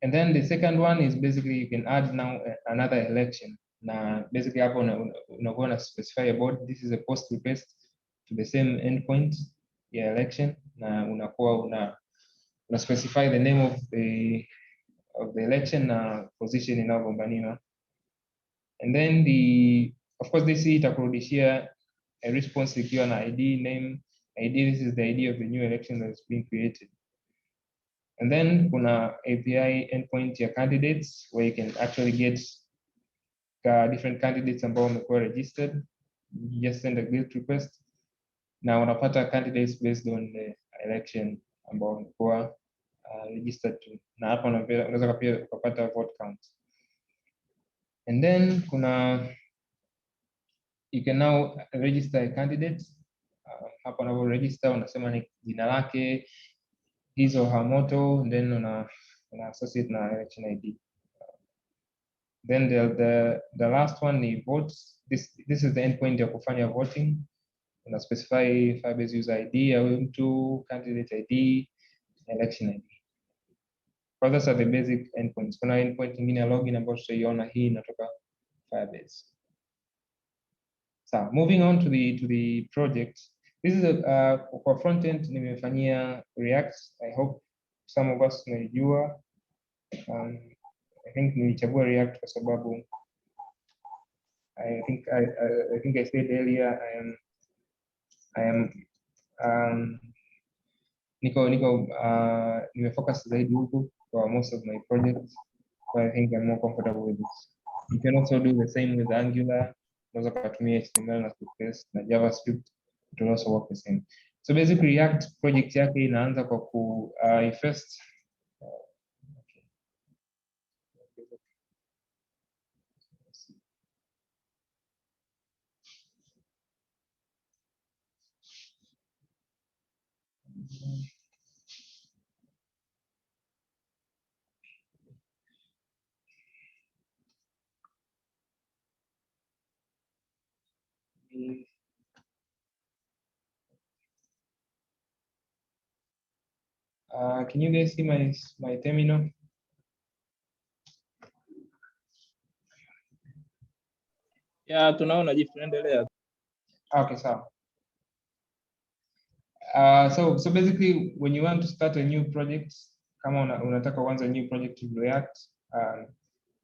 And then the second one is basically you can add now another election. Na basically hapo unakuwa na specify about this is a post request to the same endpoint ya election, na unakuwa una specify the name of the election na position inayogombaniwa. And then of course this itakurudishia a response ikiwa na ID, name, ID, this is the ID of the new election that is being created. And then kuna API endpoint ya candidates where you can actually get different candidates ambao wamekuwa registered. You just send a GET request na unapata candidates based on the election ambao wamekuwa registered to. Na hapa unaweza pia kupata vote count. And then you can now register a candidate. Hapa unapo register unasema ni jina lake, his or her motto, and then una associate na election ID. Then the last one is votes. This is the endpoint ya kufanya voting. Una specify Firebase user ID au mtu, candidate ID, election ID. Those are the basic endpoints. Kuna endpoint nyingine ya login ambayo tutaiona, hii inatoka Firebase. So moving on to the project. This is for front end nimefanyia React. I hope some of us naijua. I think nilichagua React kwa sababu I think I said earlier I am nimefocus zaidi huku for most of my projects, so I think I'm more comfortable with this. You can also do the same with Angular. Unaweza kutumia HTML na CSS na JavaScript, it will also work the same. So basically React project yake inaanza kwa ku first can you guys see my terminal? Yeah, tunaona jifu, endelea. Okay, so so basically when you want to start a new project, kama unataka kuanza a new project in React,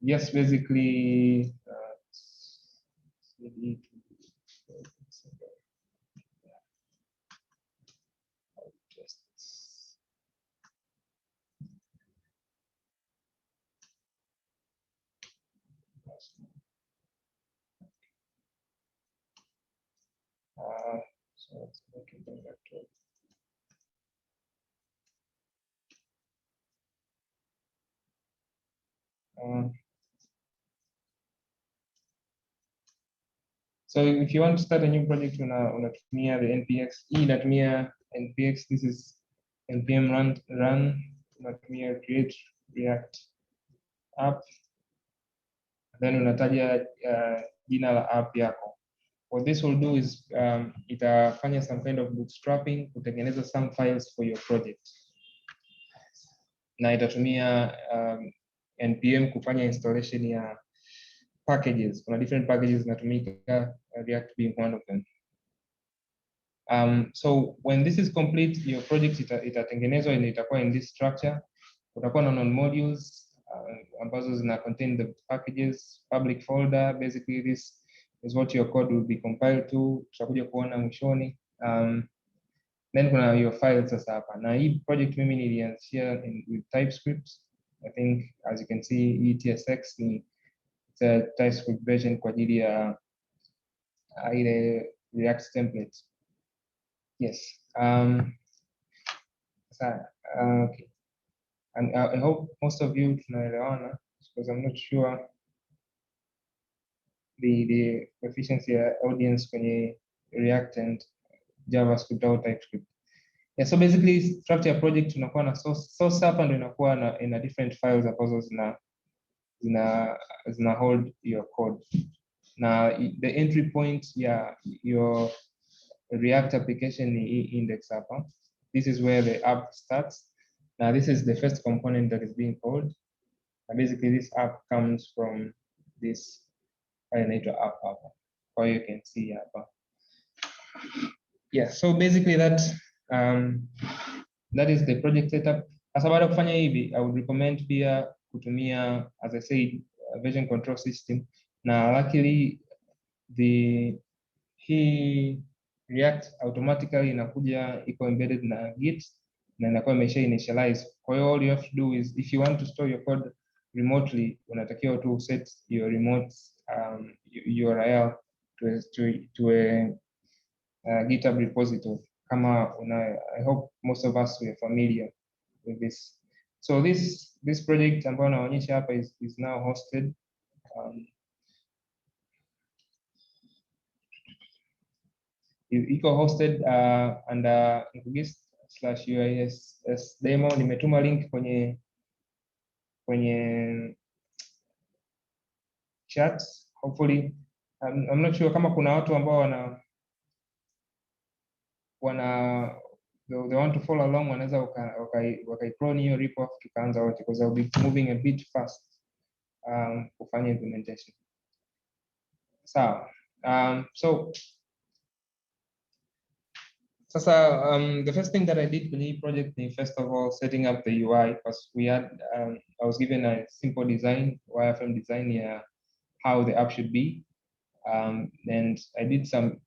yes, basically so let's go back to it. So if you want to start a new project, unatumia the npx, inatumia npx, this is npm run, unatumia create react app, then unataja jina la app yako. What this will do is itafanya some kind of bootstrapping, kutengeneza some files for your project, na itatumia npm kufanya installation ya packages. Kuna different packages zinatumika, React being one of them. So when this is complete, your project itatengenezwa and itakuwa in this structure. Utakuwa na non-modules ambazo zina contain the packages, public folder. Basically this is what your code will be compiled to. Tutakuja kuona mwishoni. Then kuna your files sasa hapa. Na hii project mimi nilianzia with TypeScript. I think as you can see ETSX ni it's a TypeScript version kwa ajili ya ile React template. Yes. Okay. And I hope most of you tunaelewana, because I'm not sure the efficiency audience kwenye React and JavaScript au TypeScript. Yeah, so basically structure ya project tunakuwa na source hapa ndio inakuwa in a different files ambazo zina hold your code. Na the entry point ya your React application ni index hapa. This is where the app starts. Now this is the first component that is being called. And basically this app comes from this app. Or you can see hapa. Yeah, so basically that is the project setup. Asa baada kufanya hivi, I would recommend pia kutumia, as I said, version control system. Na luckily hii React automatically inakuja iko embedded na Git na inakuwa imesha initialize. Kwa hiyo all you have to do is if you want to store your code remotely, unatakiwa tu set your remote URL to a GitHub repository. I hope most of us were familiar with this. So this project ambayo naonyesha hapa is now hosted. Iko hosted under Nnko/UISS demo. Nimetuma link kwenye chat. Hopefully, I'm not sure kama kuna watu ambao they want to follow along, wanaweza wakaiclone hiyo repo tukaanza wote, because I'll be moving a bit fast kufanya implementation. Sawa. So the first thing that I did in the project is first of all setting up the UI, because I was given a simple design, wireframe design, how the app should be, and I did some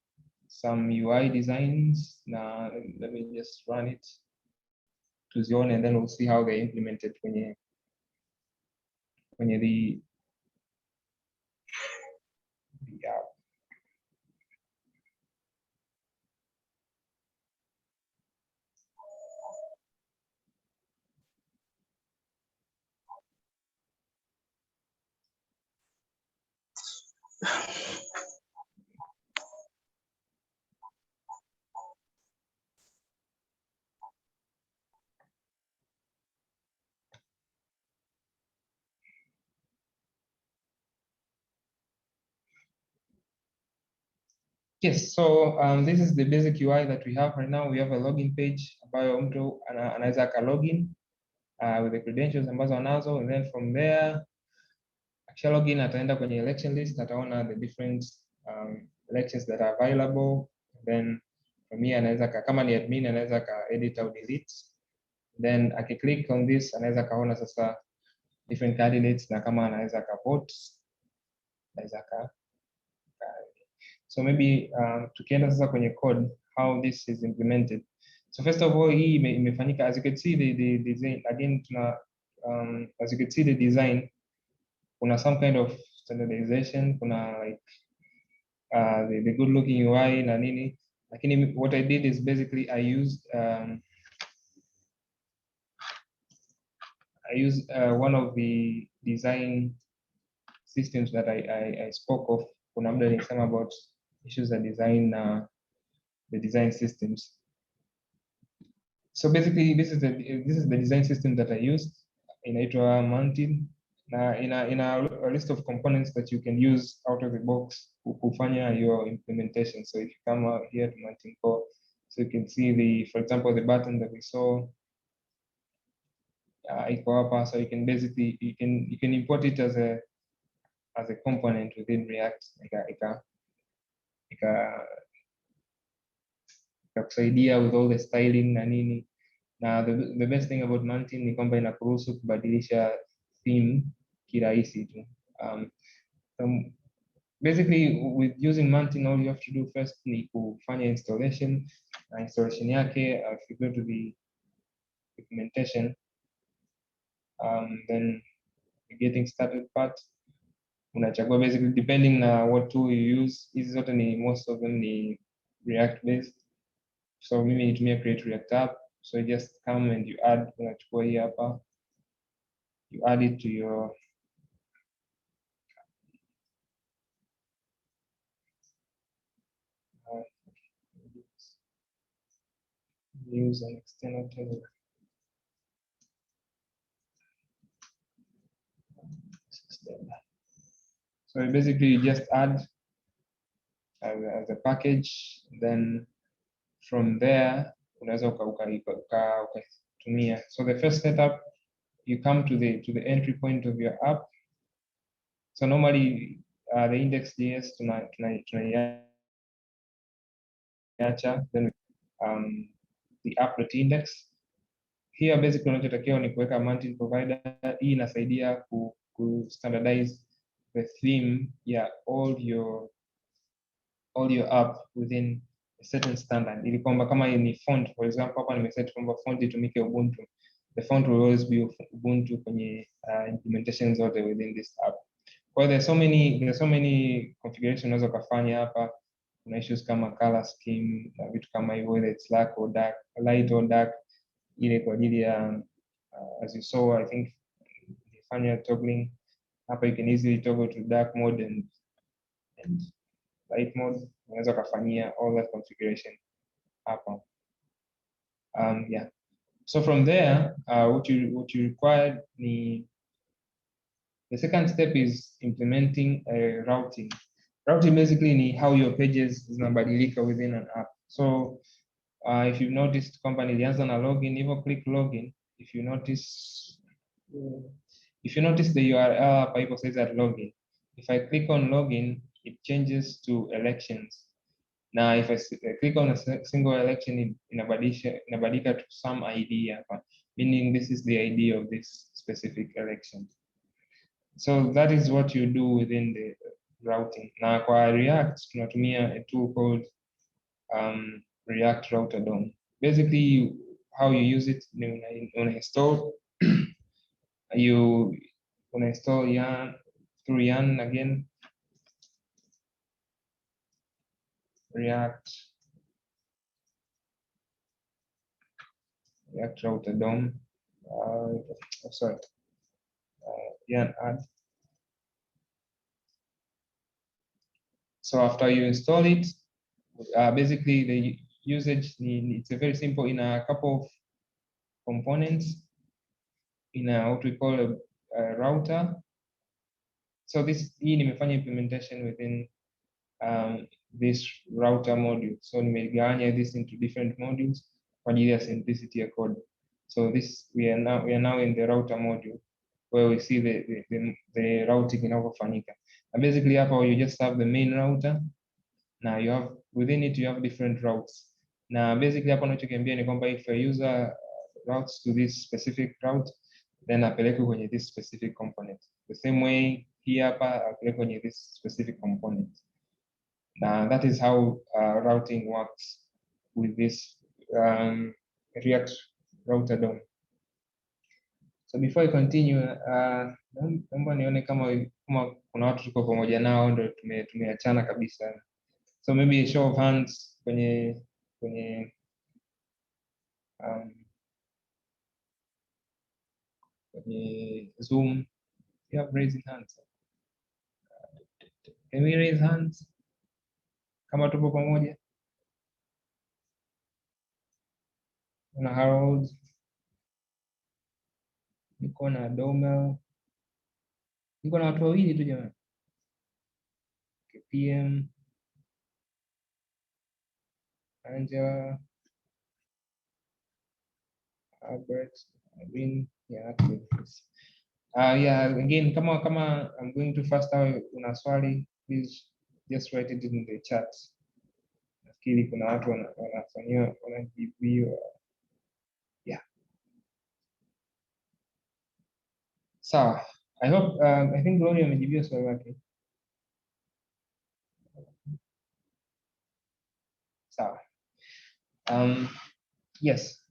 some UI designs. Now, let me just run it to Zion, and then we'll see how they implement it when the app. Yes, so this is the basic UI that we have right now. We have a login page ambayo mtu anaweza aka login with the credentials ambazo anazo, and then from there akisha login ataenda kwenye election list, ataona the different elections that are available. Then from here anaweza kama ni admin anaweza ka edit au delete. Then akiclick on this anaweza kaona sasa different candidates, na kama anaweza ka vote anaweza ka. So maybe tukienda sasa kwenye code, how this is implemented. So first of all, hii imefanyika, as you can see the design again, as you can see the design, kuna some kind of standardization, kuna like the good looking UI na nini. Lakini what I did is basically I used one of the design systems that I spoke of. Kuna muda nilisema about issues of design, the design systems. So basically, this is the design system that I used. Inaitwa Mountain. In a list of components that you can use out of the box kufanya your implementation. So if you come out here to Nnko, so you can see for example, the button that we saw. So you can basically you can import it as a component within React. Ikakusaidia with all the styling na nini. Now the best thing about Mountain ni kwamba inakuruhusu kubadilisha theme kirahisi tu. Basically with using Mountain, all you have to do first ni kufanya installation. Installation yake, if you go to the documentation, then the getting started part, unachagua basically depending na what tool you use. Hizi zote ni most of them ni React based. So mimi nitumia create React app. So you just come and you add, unachukua hii hapa, you add it to your use an external table. So basically you just add as a package, then from there unaweza ukatumia. So the first setup, you come to the entry point of your app. So normally the index.js tunaiacha, then the app.index. Here basically unachotakiwa ni kuweka Mountain provider. Hii inasaidia ku standardize the theme all your app within a certain standard. Ili kwamba kama ni font, for example, hapa nimeset kwamba font itumike Ubuntu. The font will always be Ubuntu kwenye implementation zote within this app. Well, there's so many configurations unaweza kufanya hapa. Kuna issues kama color scheme na vitu kama hivyo, whether it's light or dark, ile kwa ajili ya as you saw, I think ifanya toggling hapa, you can easily toggle to dark mode and light mode. Unaweza kufanyia all that configuration hapa. Yeah. So from there, what you require, the second step is implementing a routing. Routing basically ni how your pages zinabadilika within an app. So if you noticed company ilianza na login, hivyo click login. If you notice the URL hapa hivyo says at login. If I click on login, it changes to elections. Now if I click on a single election, inabadilika to some ID hapa, meaning this is the ID of this specific election. So that is what you do within the routing. Now kwa React tunatumia a tool called React router DOM. Basically, how you use it, when I install, when I install yarn through yarn again, React router DOM. Yarn add. So after you install it, basically the usage, it's a very simple in a couple of components in what we call a router. So hii nimefanya implementation within this router module. So nimegawanya this into different modules kwa ajili ya simplicity ya code. So we are now in the router module where we see the routing inavyofanyika. And basically hapa you just have the main router. Now you have within it you have different routes. Now basically hapa unachokiambia ni kwamba if a user routes to this specific route, then apeleke kwenye this specific component. The same way here hapa apeleke kwenye this specific component. Now that is how routing works with this React router DOM. So before I continue, naomba nione kama kuna watu tuko pamoja nao ndio tumeachana kabisa. So maybe a show of hands kwenye Zoom. You have raising hands. Can we raise hands? Kama tupo pamoja. Kuna Harold. Niko na Domel. Niko na watu wawili tu jamani. PM. Angela. Albert. Irene. Yeah, yeah, again, kama I'm going too fast au una swali, please just write it in the chat. Nafikiri kuna watu wanafanyiwa wanajibiwa. Yeah. Sawa. I hope I think Gloria amejibiwa swali lake. Sawa. Yes.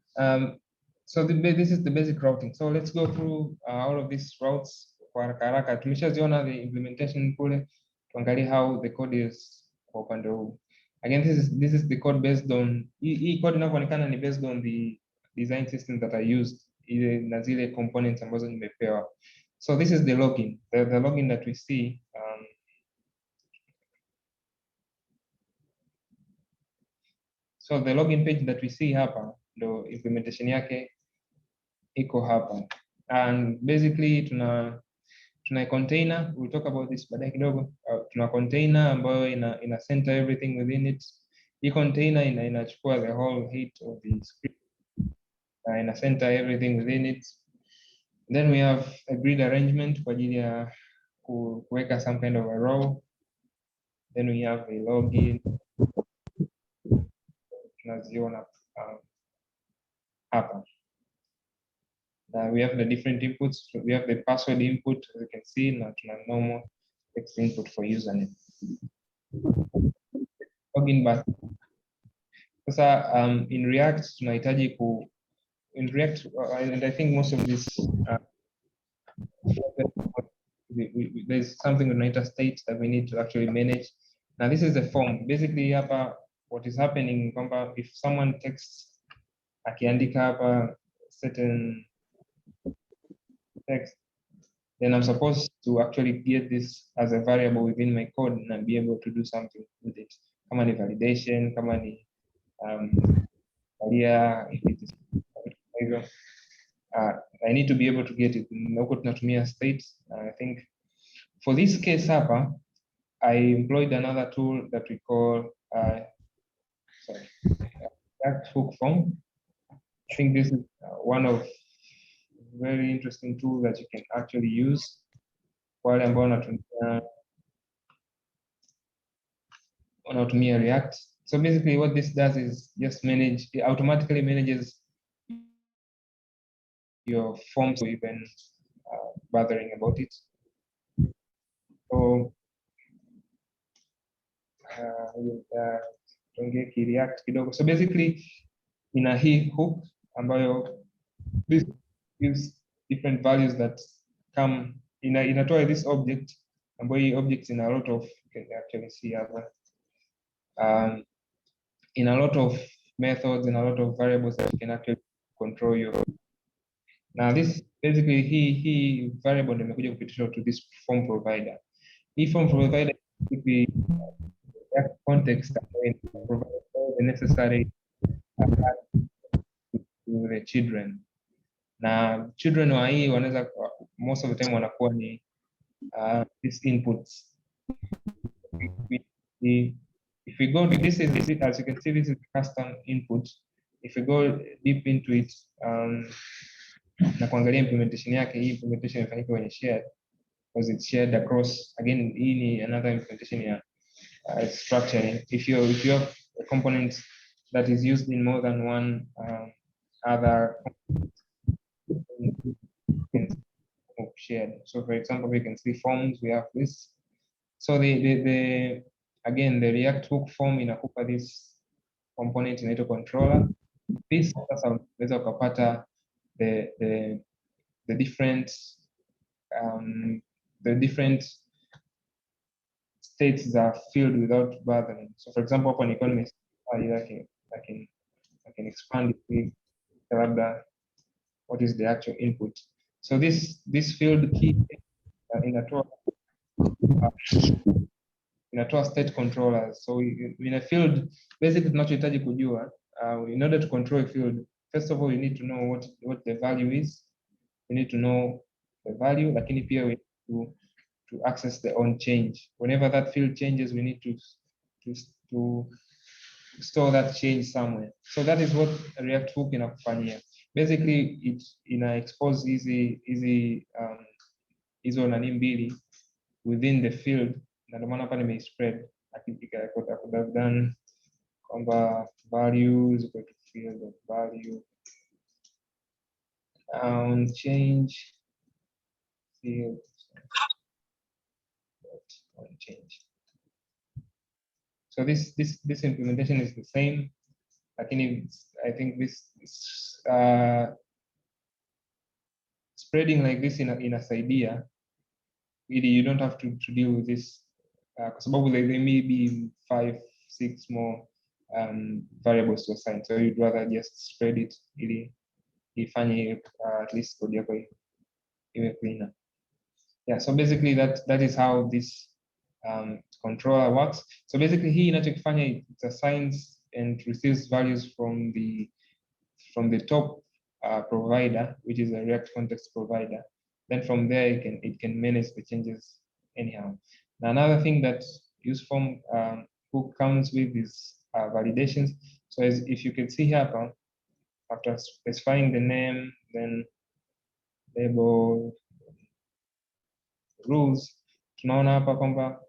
So this is the basic routing. So let's go through all of these routes kwa haraka haraka. Tumeshaziona the implementation kule. Tuangalie how the code is kwa upande huu. Again, this is the code based on hii code inavyoonekana ni based on the design system that I used ile na zile components ambazo nimepewa. So this is the login. The login that we see so the login page that we see hapa ndo implementation yake iko hapa. And basically tuna container, we'll talk about this baadaye kidogo. Tuna container ambayo ina center everything within it. Hii container inachukua the whole height of the script. Ina center everything within it. Then we have a grid arrangement kwa ajili ya kuweka some kind of a row. Then we have a login. Tunaziona hapa. We have the different inputs. We have the password input, as you can see, na tuna normal text input for username. Login button. Sasa in React tunahitaji in React, and I think most of this there's something with state that we need to actually manage. Now this is the form. Basically hapa what is happening kwamba if someone texts akiandika hapa certain text, then I'm supposed to actually get this as a variable within my code and be able to do something with it. Kama ni validation, kama ni if it is I need to be able to get it. Huko tunatumia state. I think for this case hapa, I employed another tool that we call hook form. I think this is one of very interesting tool that you can actually use while I'm going to React. So basically what this does is just it automatically manages your forms without even bothering about it. So tuongee React kidogo. So basically ina hii hook ambayo this gives different values that come inatoa this object ambayo hii object in a lot of, you can actually see hapa, in a lot of methods and a lot of variables that you can actually control your. Now this basically he variable imekuja kupitishwa to this form provider. Hii form provider basically context and provide all the necessary to the children. Na children wa hii wanaweza most of the time wanakuwa ni these inputs. If we go to this is as you can see, this is custom input. If we go deep into it, na kuangalia implementation yake, hii implementation imefanyika kwenye shared because it's shared across. Again, hii ni another implementation ya structure. If you have a component that is used in more than one other shared. So for example, we can see forms, we have this. So the again, the React hook form inakupa this component inaitwa controller. This sasa unaweza ukapata the different states are filled without bothering. So for example, hapo nilikuwa I can expand it with what is the actual input. So this field key inatoa state controllers. So in a field, basically tunachohitaji kujua, in order to control a field, first of all, you need to know what the value is. You need to know the value, lakini pia we need to access the on change. Whenever that field changes, we need to store that change somewhere. So that is what React hook inakufanyia. Basically, it expose hizo nani mbili within the field. Na ndio maana hapa nime spread. I could have done kwamba value is equal to field of value on change field on change. So this implementation is the same. I think this is, spreading like this inasaidia ili you don't have to deal with this kwa sababu there may be 5-6 more variables to assign, so you'd rather just spread it ili ifanye at least code yako iwe cleaner. Yeah, so basically that is how this controller works. So basically hii inachokifanya it assigns and receives values from the top provider, which is a React context provider. Then from there it can manage the changes anyhow. Now another thing that useform hook comes with is validations. So as if you can see here, after specifying the name, then label, rules, tunaona hapa kwamba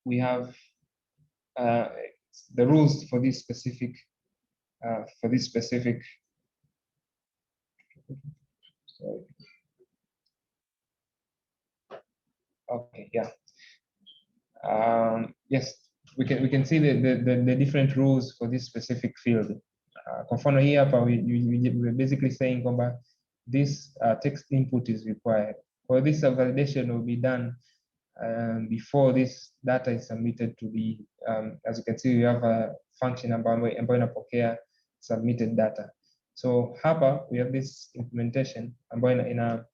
we have the rules for this specific sorry. Okay, yeah. Yes, we can see the different rules for this specific field. Kwa mfano hii hapa we're basically saying kwamba this text input is required. For this validation will be done before this data is submitted to the as you can see we have a function ambayo inapokea submitted data. So hapa we have this implementation ambayo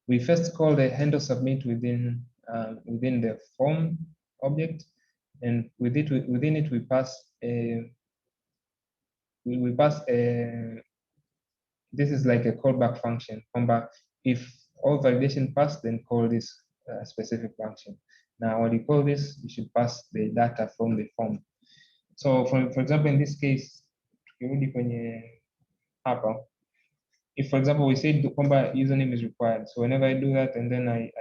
we first call the handle submit within the form object, and within it we pass this is like a callback function. If all validation passed, then call this specific function. Now when you call this, you should pass the data from the form. So for example, in this case, if for example we say the username is required, so whenever I do that and then I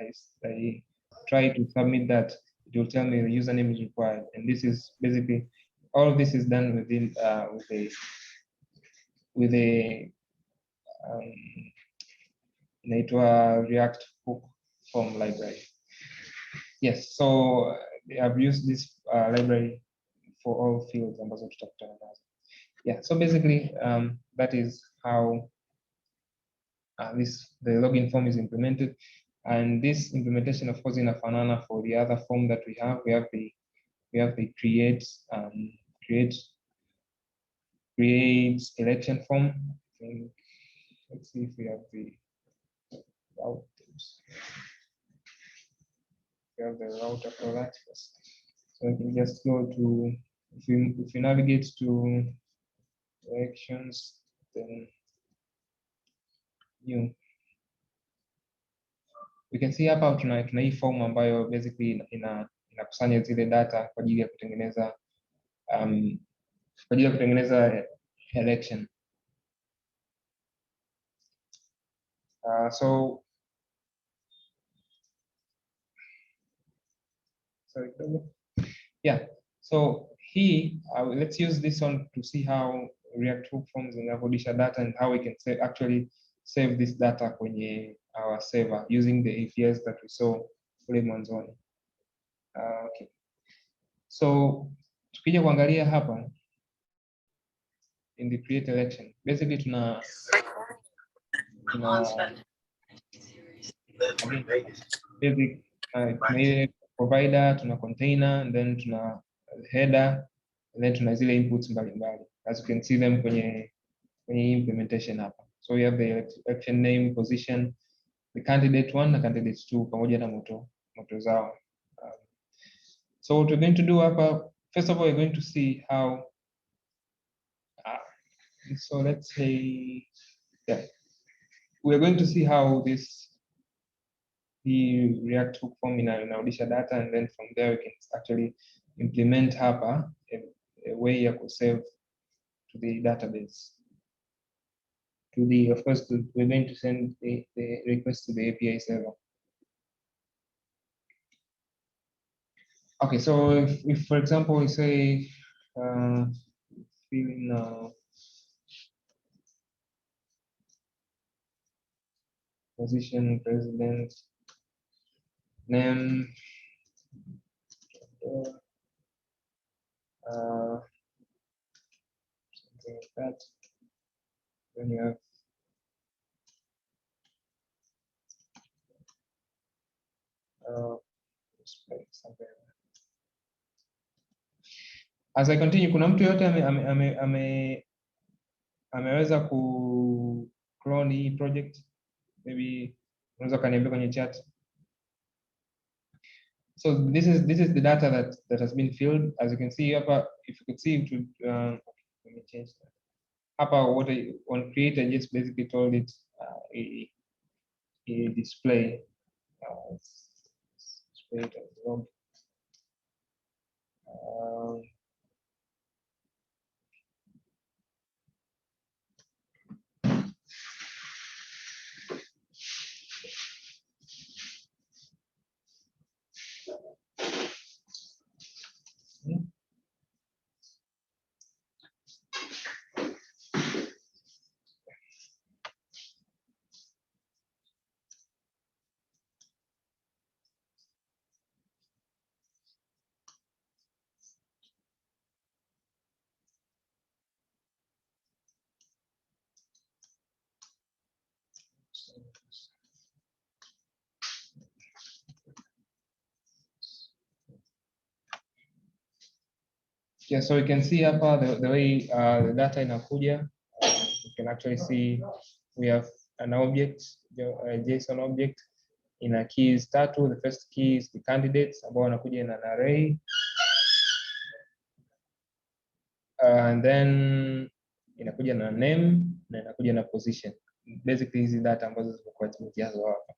try to submit that, it will tell me the username is required, and this is basically all of this is done within with a React hook form library. Yes, so I've used this library for all fields ambazo tutakutana nazo. Yeah, so basically that is how the login form is implemented, and this implementation of course inafanana for the other form that we have. We have the create election form. I think, let's see if we have the routers. We have the router for that. So we can just go to, if you navigate to elections, then new. We can see hapa tuna hii form ambayo basically inakusanya zile data kwa ajili ya kutengeneza election. Yeah, so here let's use this one to see how React hook forms inavyodisha data and how we can actually save this data kwenye our server using the APIs that we saw kule mwanzoni. Okay, so tukija kuangalia hapa in the create election, basically tuna basic provider, tuna container, and then tuna header, and then tuna zile inputs mbalimbali, as you can see them kwenye implementation hapa. So we have the election name, position, the candidate 1 na candidate 2 pamoja na moto zao. So what we're going to do hapa, first of all, we're going to see how so let's say, yeah, we're going to see how the React hook form inarudisha data, and then from there we can actually implement hapa a way ya save to the database. Of course, we're going to send the request to the API server. Okay, so if for example we say fill in position, president, name, something like that. Then you have something. As I continue, kuna mtu yote ameweza ku clone hii project? Maybe unaweza kaniambia kwenye chat. So this is the data that has been filled. As you can see hapa, if you could see it would, let me change that. Hapa on create, I just basically told it a display. Display it as log. Yeah, so you can see hapa the way the data inakuja. You can actually see we have an object, a JSON object in a keys tatu. The first key is the candidates ambao wanakuja in an array, and then inakuja na name na inakuja na position. Basically hizi data ambazo zimekuwa zimejazwa hapa.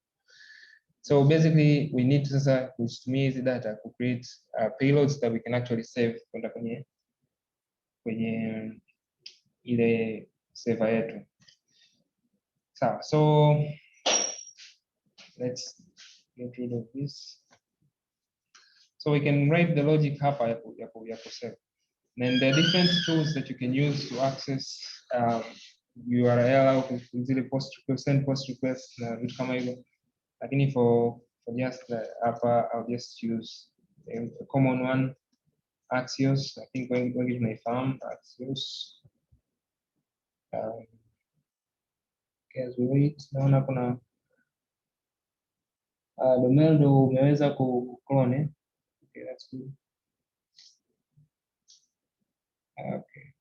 So basically we need to sasa kutumia hizi data to create payloads that we can actually save kwenda kwenye ile server yetu. So let's get rid of this. So we can write the logic hapa ya kusave. Then there are different tools that you can use to access URL au zile send post request na vitu kama hivyo. Lakini for just hapa I'll just use a common one. Axios. I think wengi tunaifahamu Axios. Okay, as we wait, naona kuna Domeldo umeweza kuclone. Okay, that's good. Okay.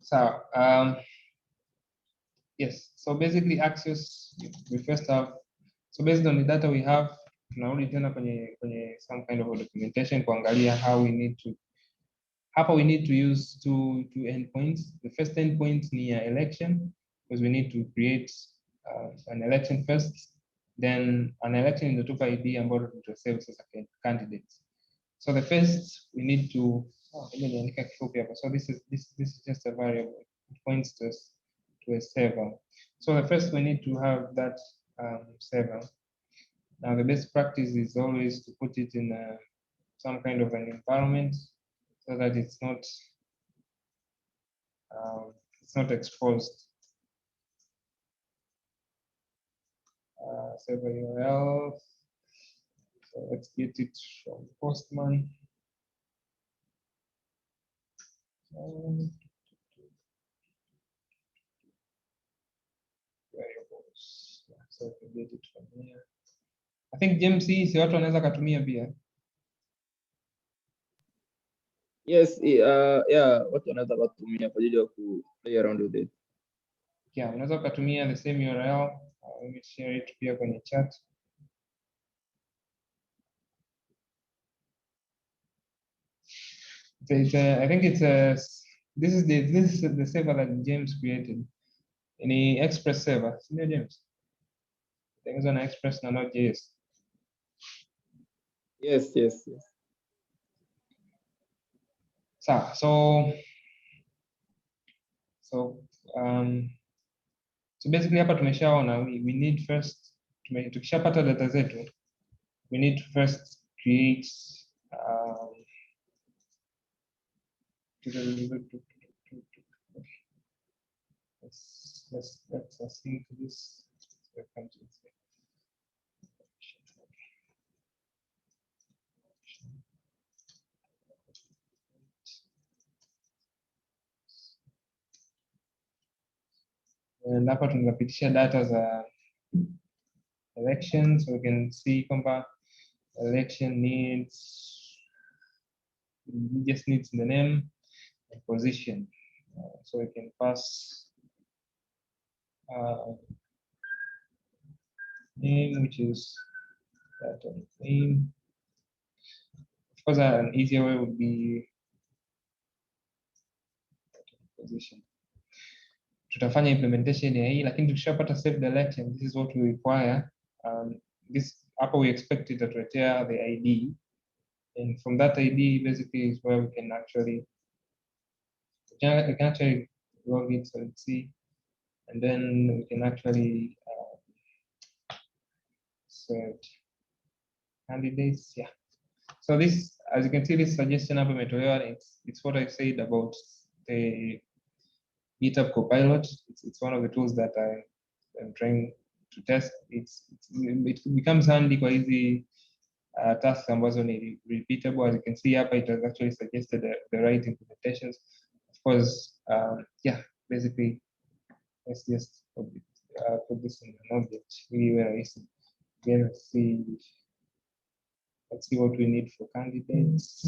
So yes, so basically Axios, we first have, so based on the data we have, tunarudi tena kwenye some kind of a documentation kuangalia how we need to use two endpoints. The first endpoint ni election, because we need to create an election first, then an election in the tupa ID ambayo tutasave sasa candidates. So the first we need to so this is just a variable. It points to a server. So the first we need to have that server. Now the best practice is always to put it in some kind of an environment so that it's not exposed. Server URL. So let's get it from Postman. Variables. Yeah, so we can get it from here. I think James si watu wanaweza katumia pia. Yes, yeah, watu wanaweza kutumia kwa ajili ya ku play around with it. Yeah, unaweza kutumia the same URL. Let me share it pia kwenye chat. I think it's this is the server that James created. Any Express server, senior James. Things on Express na Node.js. Yes. So basically hapa tumeshaona we need first, tukishapata data zetu, we need to first create let's async this. And hapa tunapitisha data za elections, so we can see kwamba election just needs the name and position. So we can pass name, which is that name. Of course, an easier way would be position. Tutafanya implementation ya hii, lakini tukishapata saved election, this is what we require. This hapo we expect it atuletea the ID, and from that ID basically is where we can actually log it. So let's see, and then we can actually search candidates. Yeah. So this, as you can see, this suggestion hapa imetolewa. It's what I said about the GitHub Copilot. It's one of the tools that I'm trying to test. It becomes handy kwa hizi tasks ambazo ni repeatable. As you can see hapa, it has actually suggested the right implementations. Of course, yeah, basically, let's just put this in an object really where I see. Again, let's see what we need for candidates.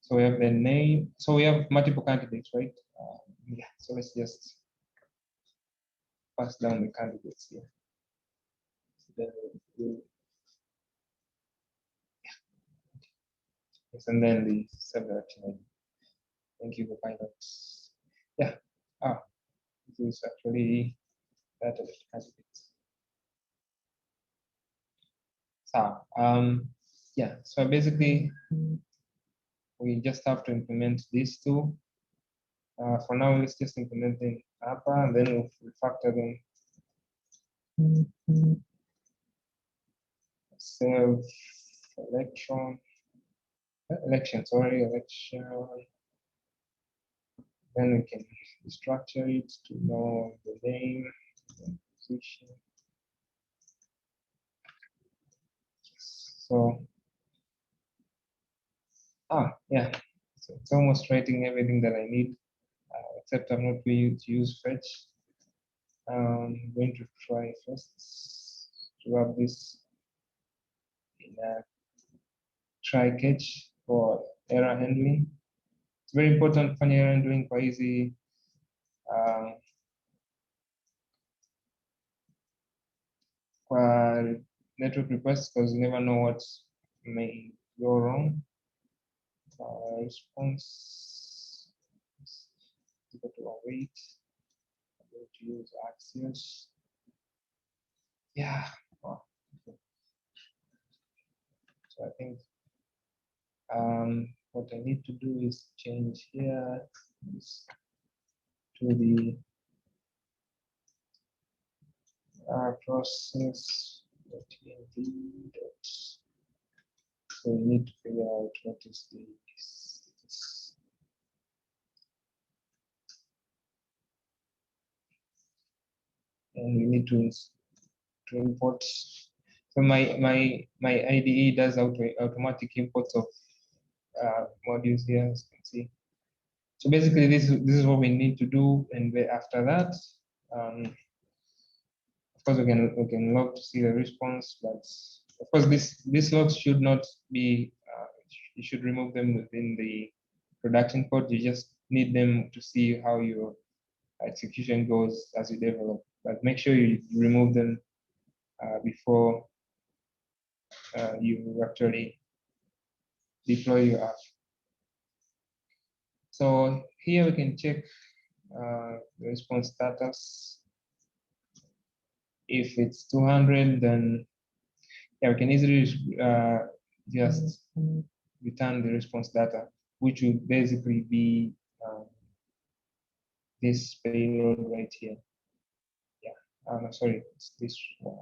So we have the name. So we have multiple candidates, right? Yeah. So let's just pass down the candidates here. So then we'll, yeah. Yes, and then the selection. Thank you for pilots. Yeah. This is actually that of the candidates. So yeah. So basically, we just have to implement these two. For now, let's just implement them up, and then we'll factor them. Save election, sorry, election. Then we can structure it to know the name, the position. So, yeah, so it's almost writing everything that I need, except I'm not going to use fetch. I'm going to try first to have this in a try catch for error handling. It's very important for error handling for easy for network requests, because you never know what may go wrong. Response equal to await. I'm going to use Axios. Yeah. Wow. So I think what I need to do is change here to the process.tmp. So we need to figure out what is this. And we need to import. So my IDE does automatic imports of modules here, as you can see. So basically, this is what we need to do, and after that, of course, we can log to see the response. But of course, these logs should not be. You should remove them within the production code. You just need them to see how your execution goes as you develop. But make sure you remove them before you actually deploy your app. So here we can check the response status. If it's 200, then yeah, we can easily just return the response data, which will basically be this payload right here. Yeah, no, sorry, it's this one.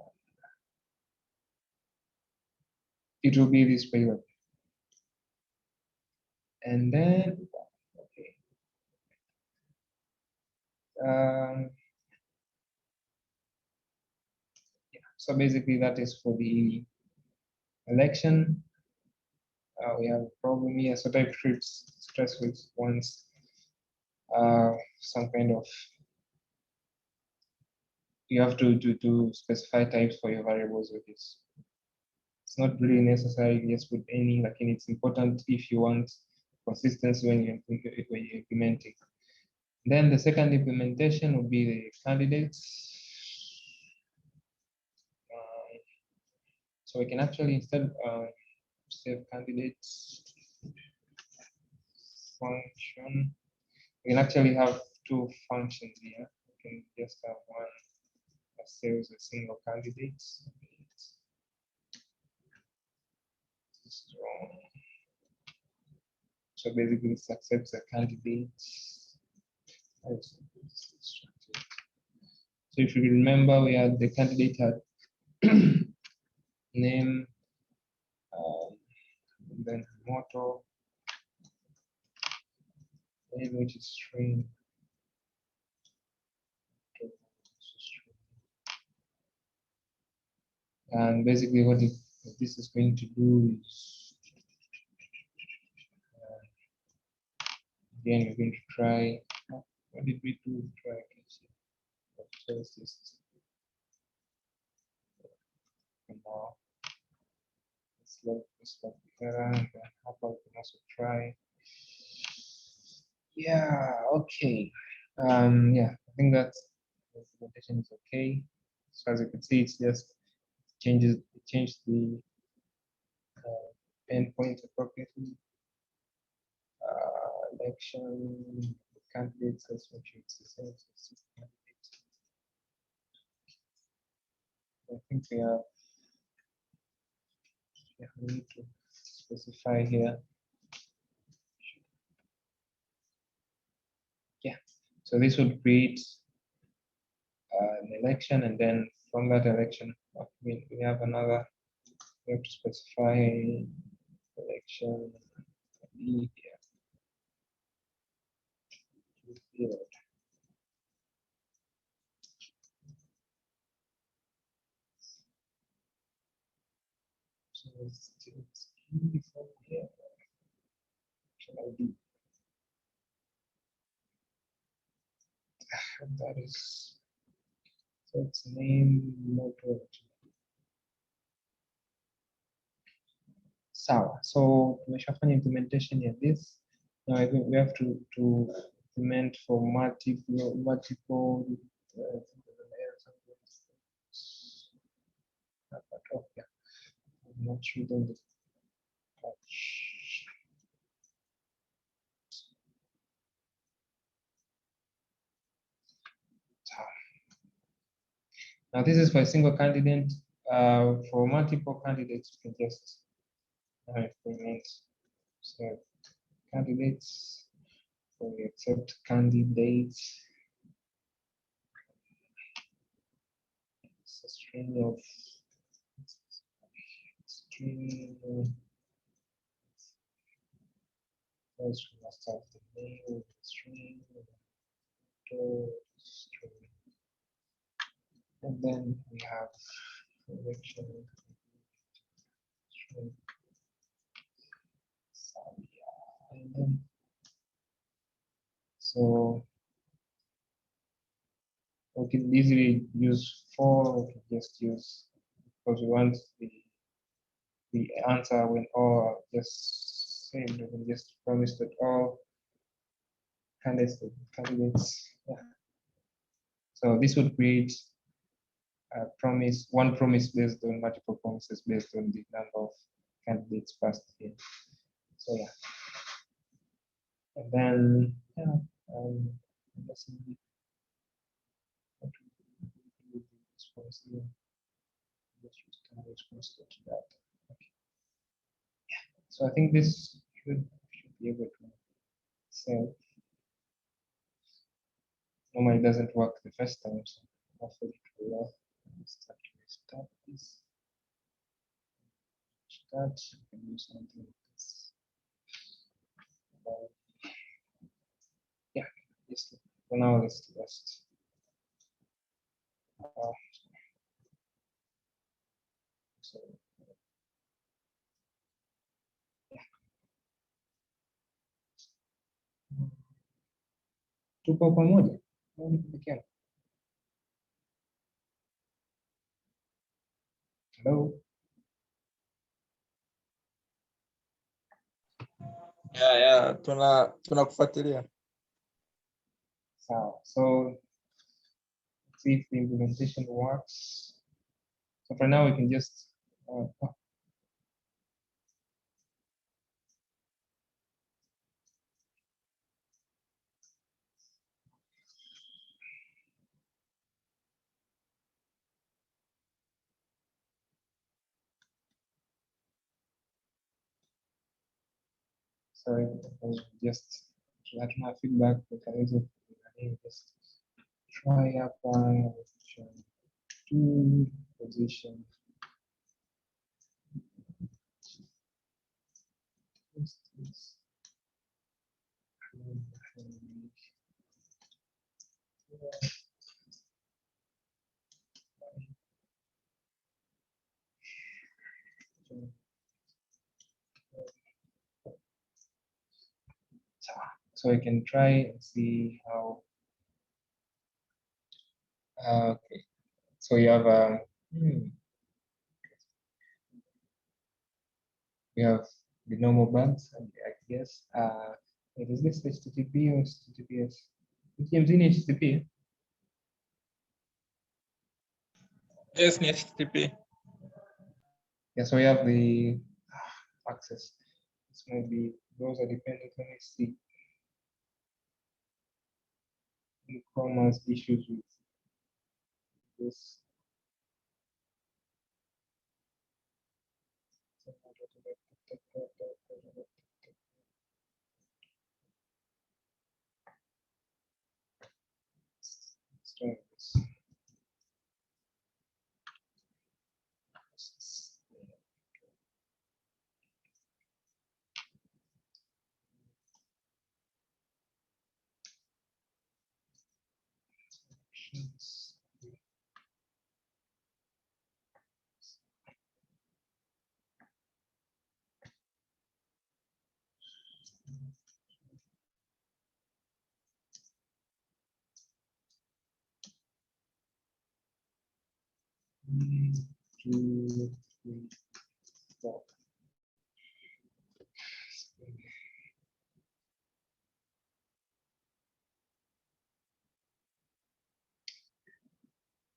It will be this payload. And then, okay. Yeah, so basically that is for the election. We have a problem here. So TypeScript stressful wants some kind of, you have to specify types for your variables with this. It's not really necessary just with any, like, and it's important if you want consistency when you're implementing. Then the second implementation would be the candidates. So we can actually instead save candidates function. We can actually have two functions here. We can just have one that saves a single candidate. So basically, it accepts a candidate. So if you remember, we had the candidate had name, and then motto, name which is string. And basically, what this is going to do is, again, we're going to try. What did we do? Try. This. And now let's look the error, and then how about we can also try. Yeah. Okay. Yeah, I think that the implementation is okay. So as you can see, it's just changed the endpoint appropriately. Election candidates, let's make sure it's the same. I think we have, yeah, we need to specify here. Yeah, so this would create an election, and then from that election, we have another, we have to specify election here. be filled. So it's still beautiful here. What shall I do? That is, so its name motor. Sawa. So tumeshafanya implementation ya this. Now I think we have to implement for multiple I'm not reading the touch. Now this is for a single candidate. For multiple candidates, we can just implement. So candidates, so we accept candidates. It's a string of first we must have the name of the string, and then we have selection string, and then so we can easily use for, we can just use, because we want the answer when all are just same, we can just promise that all candidates, yeah. So this would create a promise, one promise based on multiple promises based on the number of candidates passed here. So yeah. And then yeah, let's see what we do with the response here. Let's use standard response to that. Okay. Yeah. So I think this should be able to save. Normally it doesn't work the first time, so hopefully it will. Start this. Start. We can do something like this. Yeah, just for now let's just so yeah. Tupo pamoja au niko peke yangu? Hello. Yeah, tunakufuatilia. So let's see if the implementation works. So for now we can just sorry, just hatuna feedback, we can just try up to position. So we can try and see how. Okay, so you have we have the normal bugs, and I guess is this HTTP or HTTPS? It's in HTTP. Yes, ni HTTP. Yeah, so we have the access. This might be browser dependent. Let me see. Chrome has issues with this. Let's try this. 2, 3, 4.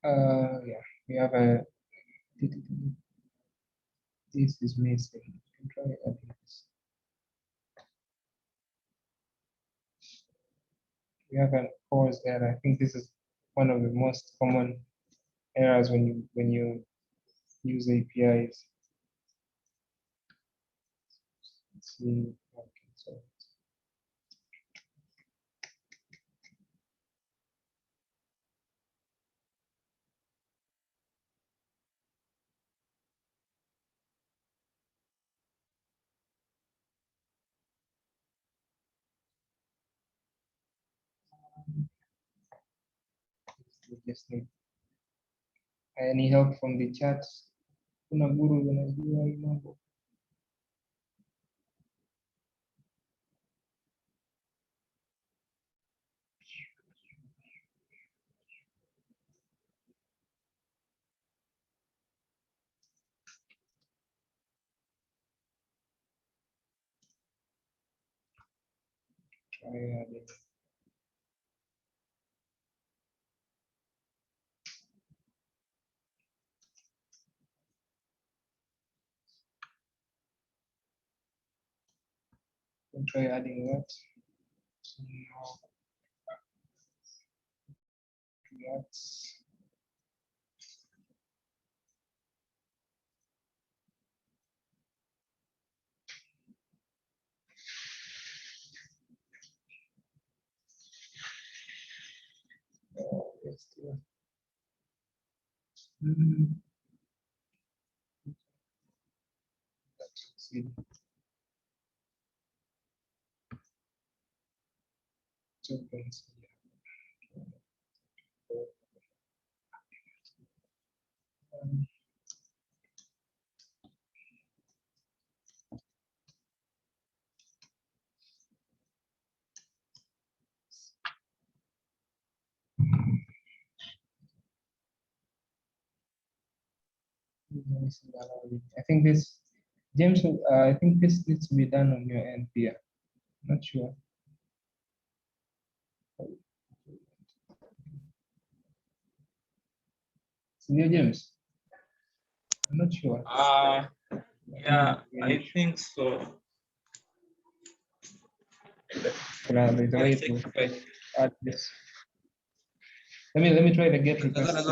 Yeah, we have a. This is missing. You can try adding this. We have an pause error. I think this is one of the most common errors when you use APIs. Let's see. Okay, so we just need any help from the chat. Kuna guru unajua hii mambo. Try adding. Try adding that. So now that's yes, yeah. Let's see. Two things. I think this, James, I think this needs to be done on your end here. Not sure. Senior James? I'm not sure. Yeah, I think so. There's a way to add this. Let me try to get requests.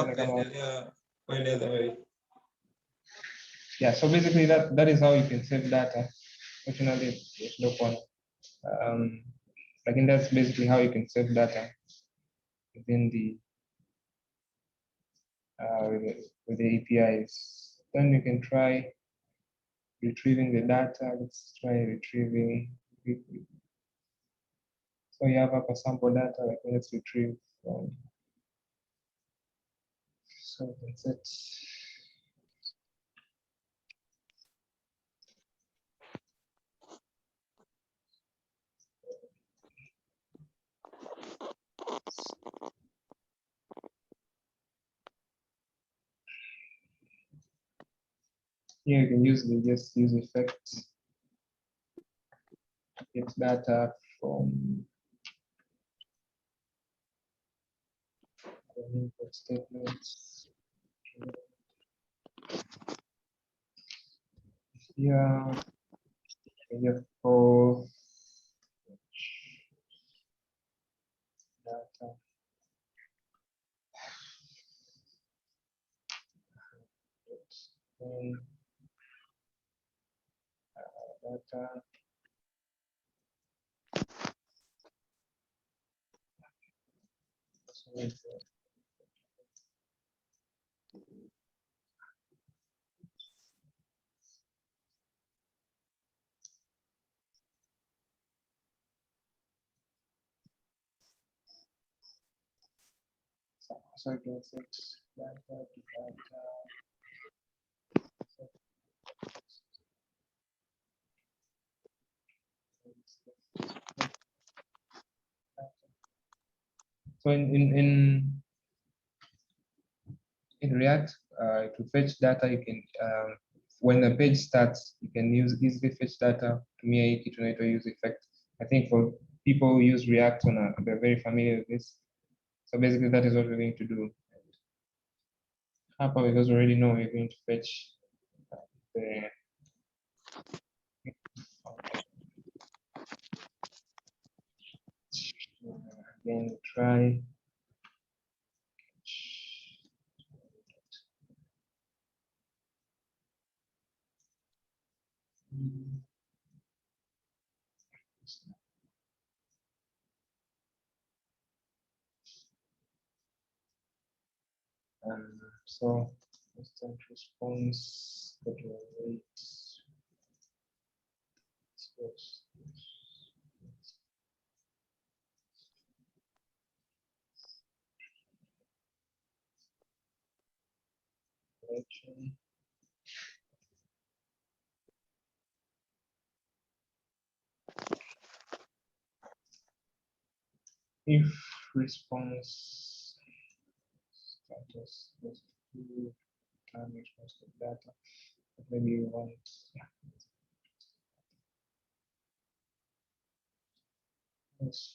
Yeah, so basically that is how you can save data. Fortunately, there's no point. I think that's basically how you can save data within the with the APIs. Then you can try retrieving the data. Let's try retrieving. So you have a sample data. Like let's retrieve. So that's it. Here you can just use effects, get data from the input statements. Here, you just pull data. Data. So I can set data to data. So in in React, to fetch data, you can when the page starts, you can easily fetch data. Tumia hii kitu inaitwa use effect. I think for people who use React they're very familiar with this. So basically, that is what we're going to do. Hapa, because we already know we're going to fetch the again try. So instant response, that will wait. If response status is to time response to data, but maybe you want, yeah. Let's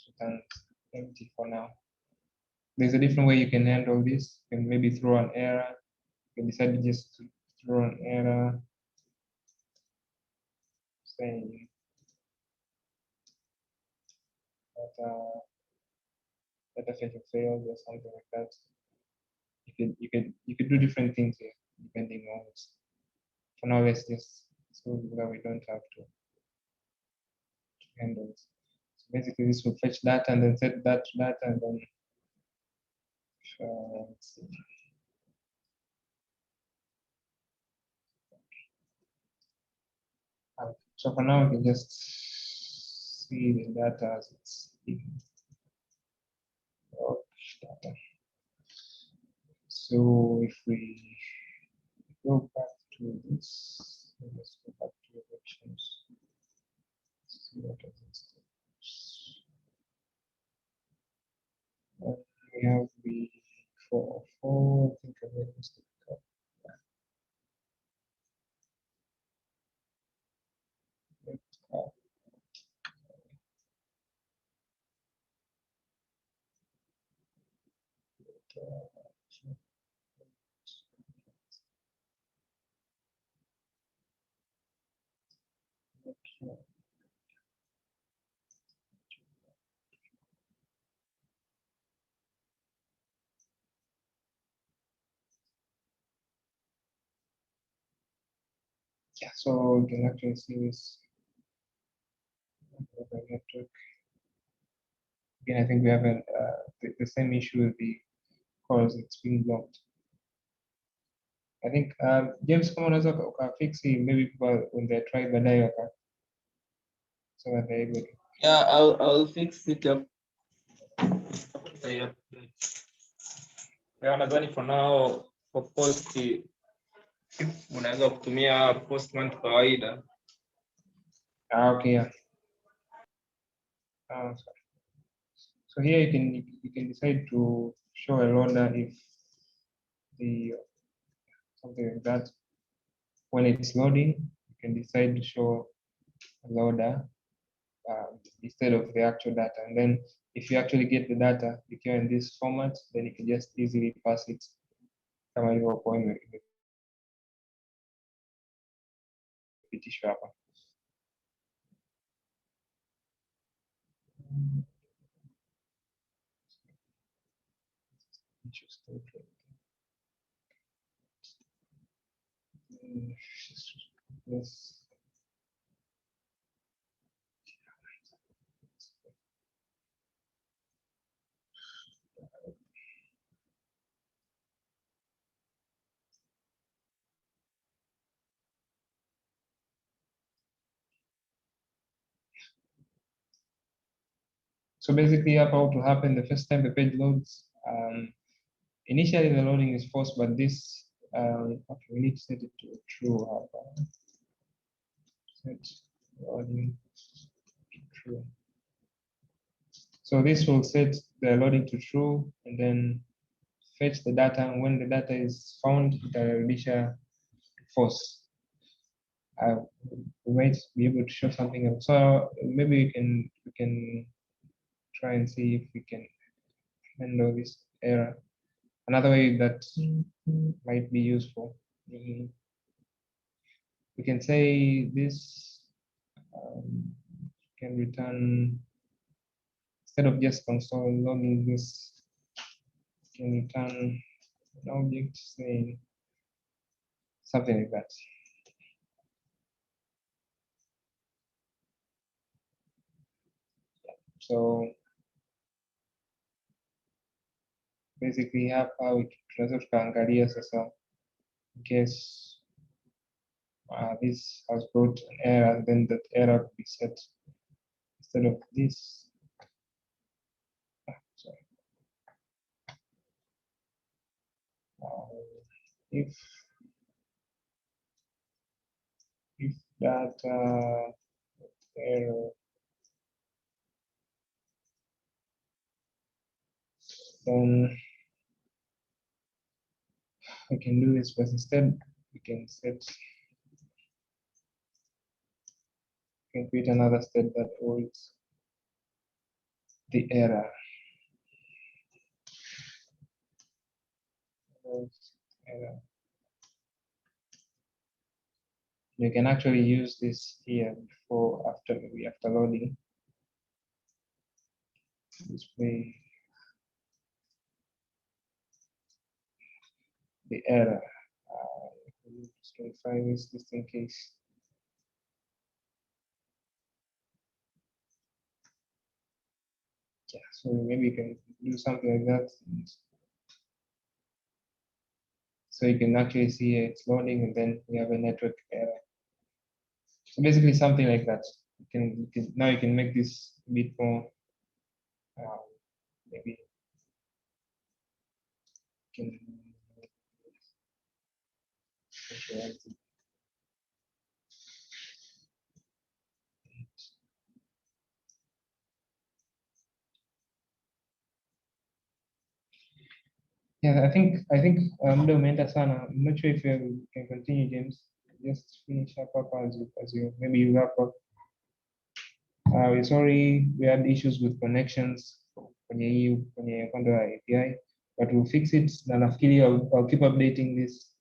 return empty for now. There's a different way you can handle this. You can maybe throw an error. You can decide to just throw an error saying data fetch failed or something like that. You could do different things here depending on it. For now, let's just so that we don't have to handle it. So basically, this will fetch data and then set that data and then let's see. So for now, we can just see the data as it's data. So if we go back to this, let's go back to elections. See what does it say. We have the 404. I think I made a mistake. Yeah, so you can actually see this network. Again, I think we have the same issue with the calls. It's being blocked. I think James, kama unaweza fix maybe people when they try baadaye so that they're able to. Yeah, I'll fix it up. Yeah, nadhani for now for post unaweza kutumia postman kawaida. Okay, yeah. So here you can decide to show a loader if the something like that. When it's loading, you can decide to show a loader instead of the actual data. And then if you actually get the data, if you're in this format, then you can just easily pass it. Kama ilivyokuwa imepitishwa hapa. Yes. So basically, about to happen the first time the page loads. Initially, the loading is false, but this okay, we need to set it to true. Set loading to true. So this will set the loading to true and then fetch the data. And when the data is found, itarudisha false. We might be able to show something else. So maybe we can try and see if we can handle this error. Another way that might be useful. We can say this can return, instead of just console logging this, can return an object saying something like that. So basically hapa tunaweza tukaangalia sasa in case this has brought an error, then that error could be set instead of this. Sorry. If that error, then we can do this, but instead we can create another state that holds the error. You can actually use this here before, maybe after loading. Display the error. Just verify this just in case. Yeah, so maybe you can do something like that. So you can actually see it's loading and then we have a network error. So basically something like that. Now you can make this a bit more, maybe you can yeah, I think muda umeenda sana. I'm not sure if you can continue, James. Just finish up as you maybe you wrap up. We're sorry we had issues with connections kwenye upande wa API, but we'll fix it. Na nafikiri I'll keep updating this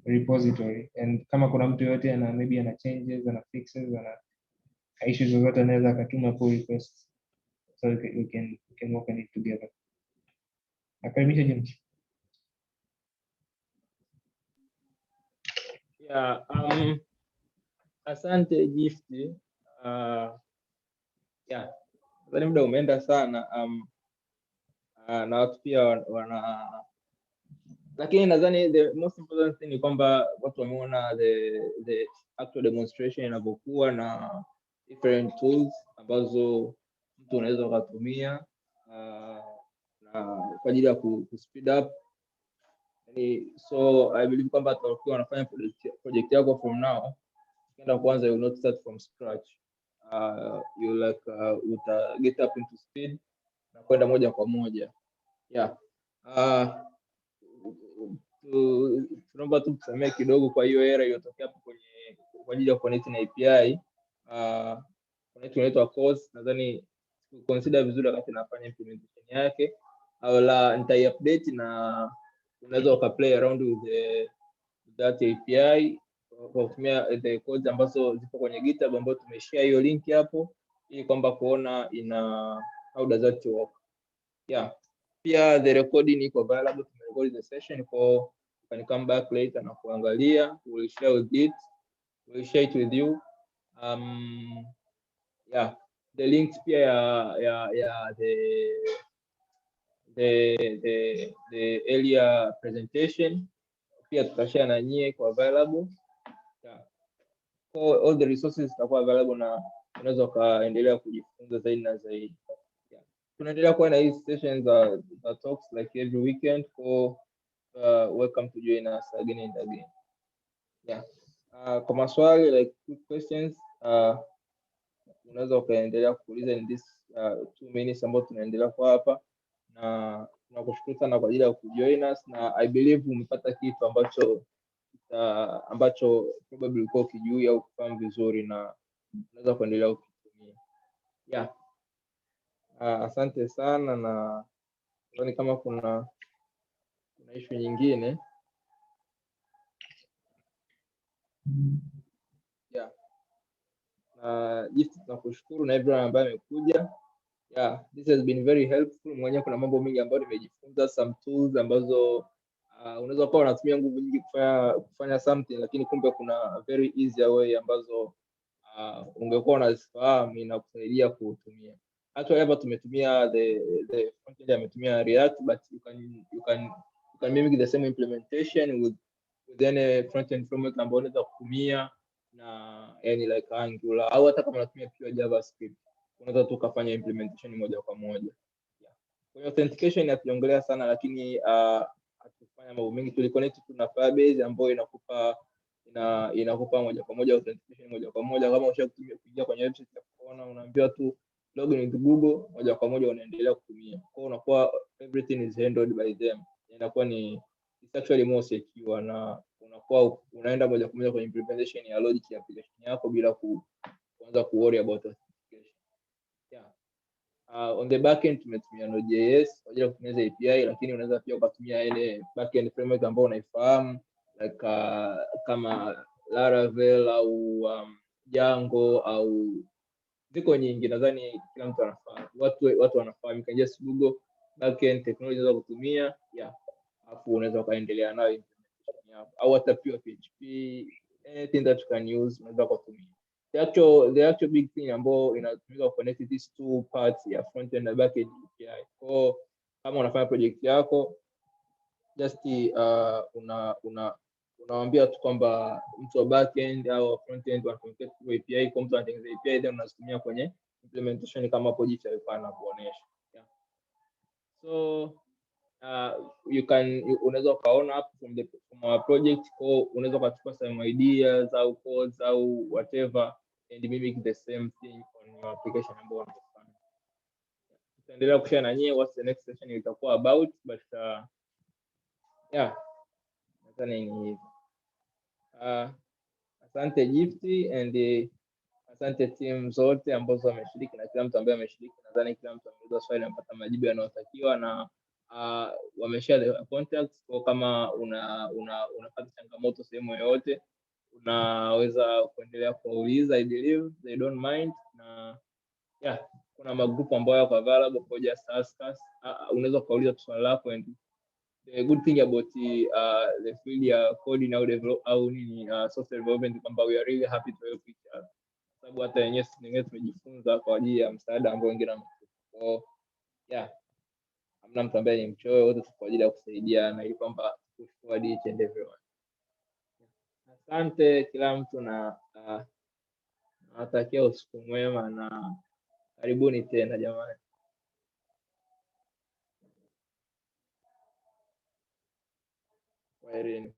repository, and kama kuna mtu yote ana maybe ana changes, ana fixes, ana issues zozote anaweza akatuma pull request, so we can work on it together. Nakaribisha James. Yeah, asante Gift. Yeah, nadhani muda umeenda sana. Na watu pia wana, lakini nadhani the most important thing ni kwamba watu wameona the actual demonstration inavyokuwa na different tools ambazo mtu unaweza ukatumia na kwa ajili ya ku speed up. So I believe kwamba tutakuwa wanafanya project yako from now, kenda kwanza you will not start from scratch. You like uta get up into speed na kwenda moja kwa moja. Yeah. Tunaomba tu kusamea kidogo kwa hiyo error iliyotokea hapo kwa ajili ya connect na API. Connect inaitwa course, nadhani consider vizuri wakati nafanya implementation yake, au la nitai-update na unaweza uka-play around with that API kwa kutumia the codes ambazo zipo kwenye GitHub ambayo tumeshare hiyo link hapo, ili kwamba kuona how does that work. Yeah. Pia the recording iko available, tumerecord the session, kwa you can come back later na kuangalia. We'll share it with you. Yeah, the links pia ya the earlier presentation pia tutashare na nyie kwa available. Yeah. All the resources zitakuwa available na unaweza kaendelea kujifunza zaidi na zaidi. Yeah. Tunaendelea kuwa na hizi sessions za talks like every weekend, for welcome to join us again and again. Yeah. Kwa maswali like quick questions, unaweza ukaendelea kuuliza in this 2 minutes ambayo tunaendelea kwa hapa, na tunakushukuru sana kwa ajili ya kujoin us, na I believe umepata kitu ambacho probably ulikuwa ukijui au kufahamu vizuri na unaweza kuendelea kutumia. Yeah. Asante sana, na nadhani kama kuna issue nyingine. Yeah. Jinsi tunakushukuru na everyone ambaye amekuja. Yeah, this has been very helpful. Mwenyewe kuna mambo mengi ambayo nimejifunza, some tools ambazo unaweza kuwa unatumia nguvu nyingi kufanya something, lakini kumbe kuna very easy way ambazo ungekuwa unazifahamu inakusaidia kutumia. Actually hapa tumetumia the front end ametumia React, but you can mimic the same implementation with any front end framework ambayo unaweza kutumia, na yani like Angular au hata kama unatumia pure JavaScript unaweza tu kufanya implementation moja kwa moja. Yeah. Kwa authentication hatuongelea sana, lakini hatufanya mambo mengi. Tuliconnect na Firebase ambayo inakupa moja kwa moja authentication moja kwa moja. Kama ushakutumia kuingia kwenye website ya kuona, unaambiwa tu login with Google, moja kwa moja unaendelea kutumia. Kwa unakuwa everything is handled by them. Inakuwa it's actually more secure, na unakuwa unaenda moja kwa moja kwenye implementation ya logic ya application yako bila kuanza worry about authentication. Yeah. On the backend tumetumia Node.js kwa ajili ya kutengeneza API, lakini unaweza pia kutumia ile backend framework ambayo unaifahamu like kama Laravel au Django au ziko nyingi, nadhani kila mtu anafahamu. Watu wanafahamu. You can just Google backend technology za kutumia, yeah, afu unaweza kaendelea nayo implementation yako, au hata pure PHP, anything that you can use unaweza kutumia. The actual big thing ambayo inatumika connect these two parts ya front end na back end API. Kwa kama unafanya project yako, just unawaambia tu kwamba mtu wa back end au front end wanaconnect kwa API, kwa mtu anatengeneza API then unazitumia kwenye implementation kama project alikuwa anakuonesha. Yeah. So unaweza ukaona hapo from our project, kwa unaweza kuchukua some ideas au codes au whatever and mimic the same thing on your application ambayo unafanya. Tutaendelea kushare na nyie what's the next session itakuwa about, but yeah, nadhani ni hivi. Asante Gifty and asante team zote ambazo wameshiriki na kila mtu ambaye ameshiriki. Nadhani kila mtu ameuliza swali amepata majibu yanayotakiwa, na wameshare the contacts. Kwa kama unapata changamoto sehemu yoyote, unaweza kuendelea kuuliza. I believe they don't mind, na yeah, kuna magrupu ambayo yako available kwa just ask us. Unaweza kuuliza swali lako, and the good thing about the field ya coding au develop au software development kwamba we are really happy to help each other, sababu hata yenyewe tumejifunza kwa ajili ya msaada ambao wengine wamekupa. So yeah, hamna mtu ambaye ni mchoyo, wote kwa ajili ya kusaidiana ili kwamba push forward each and everyone. Asante kila mtu, na natakia usiku mwema na karibuni tena jamani. Kwaherini.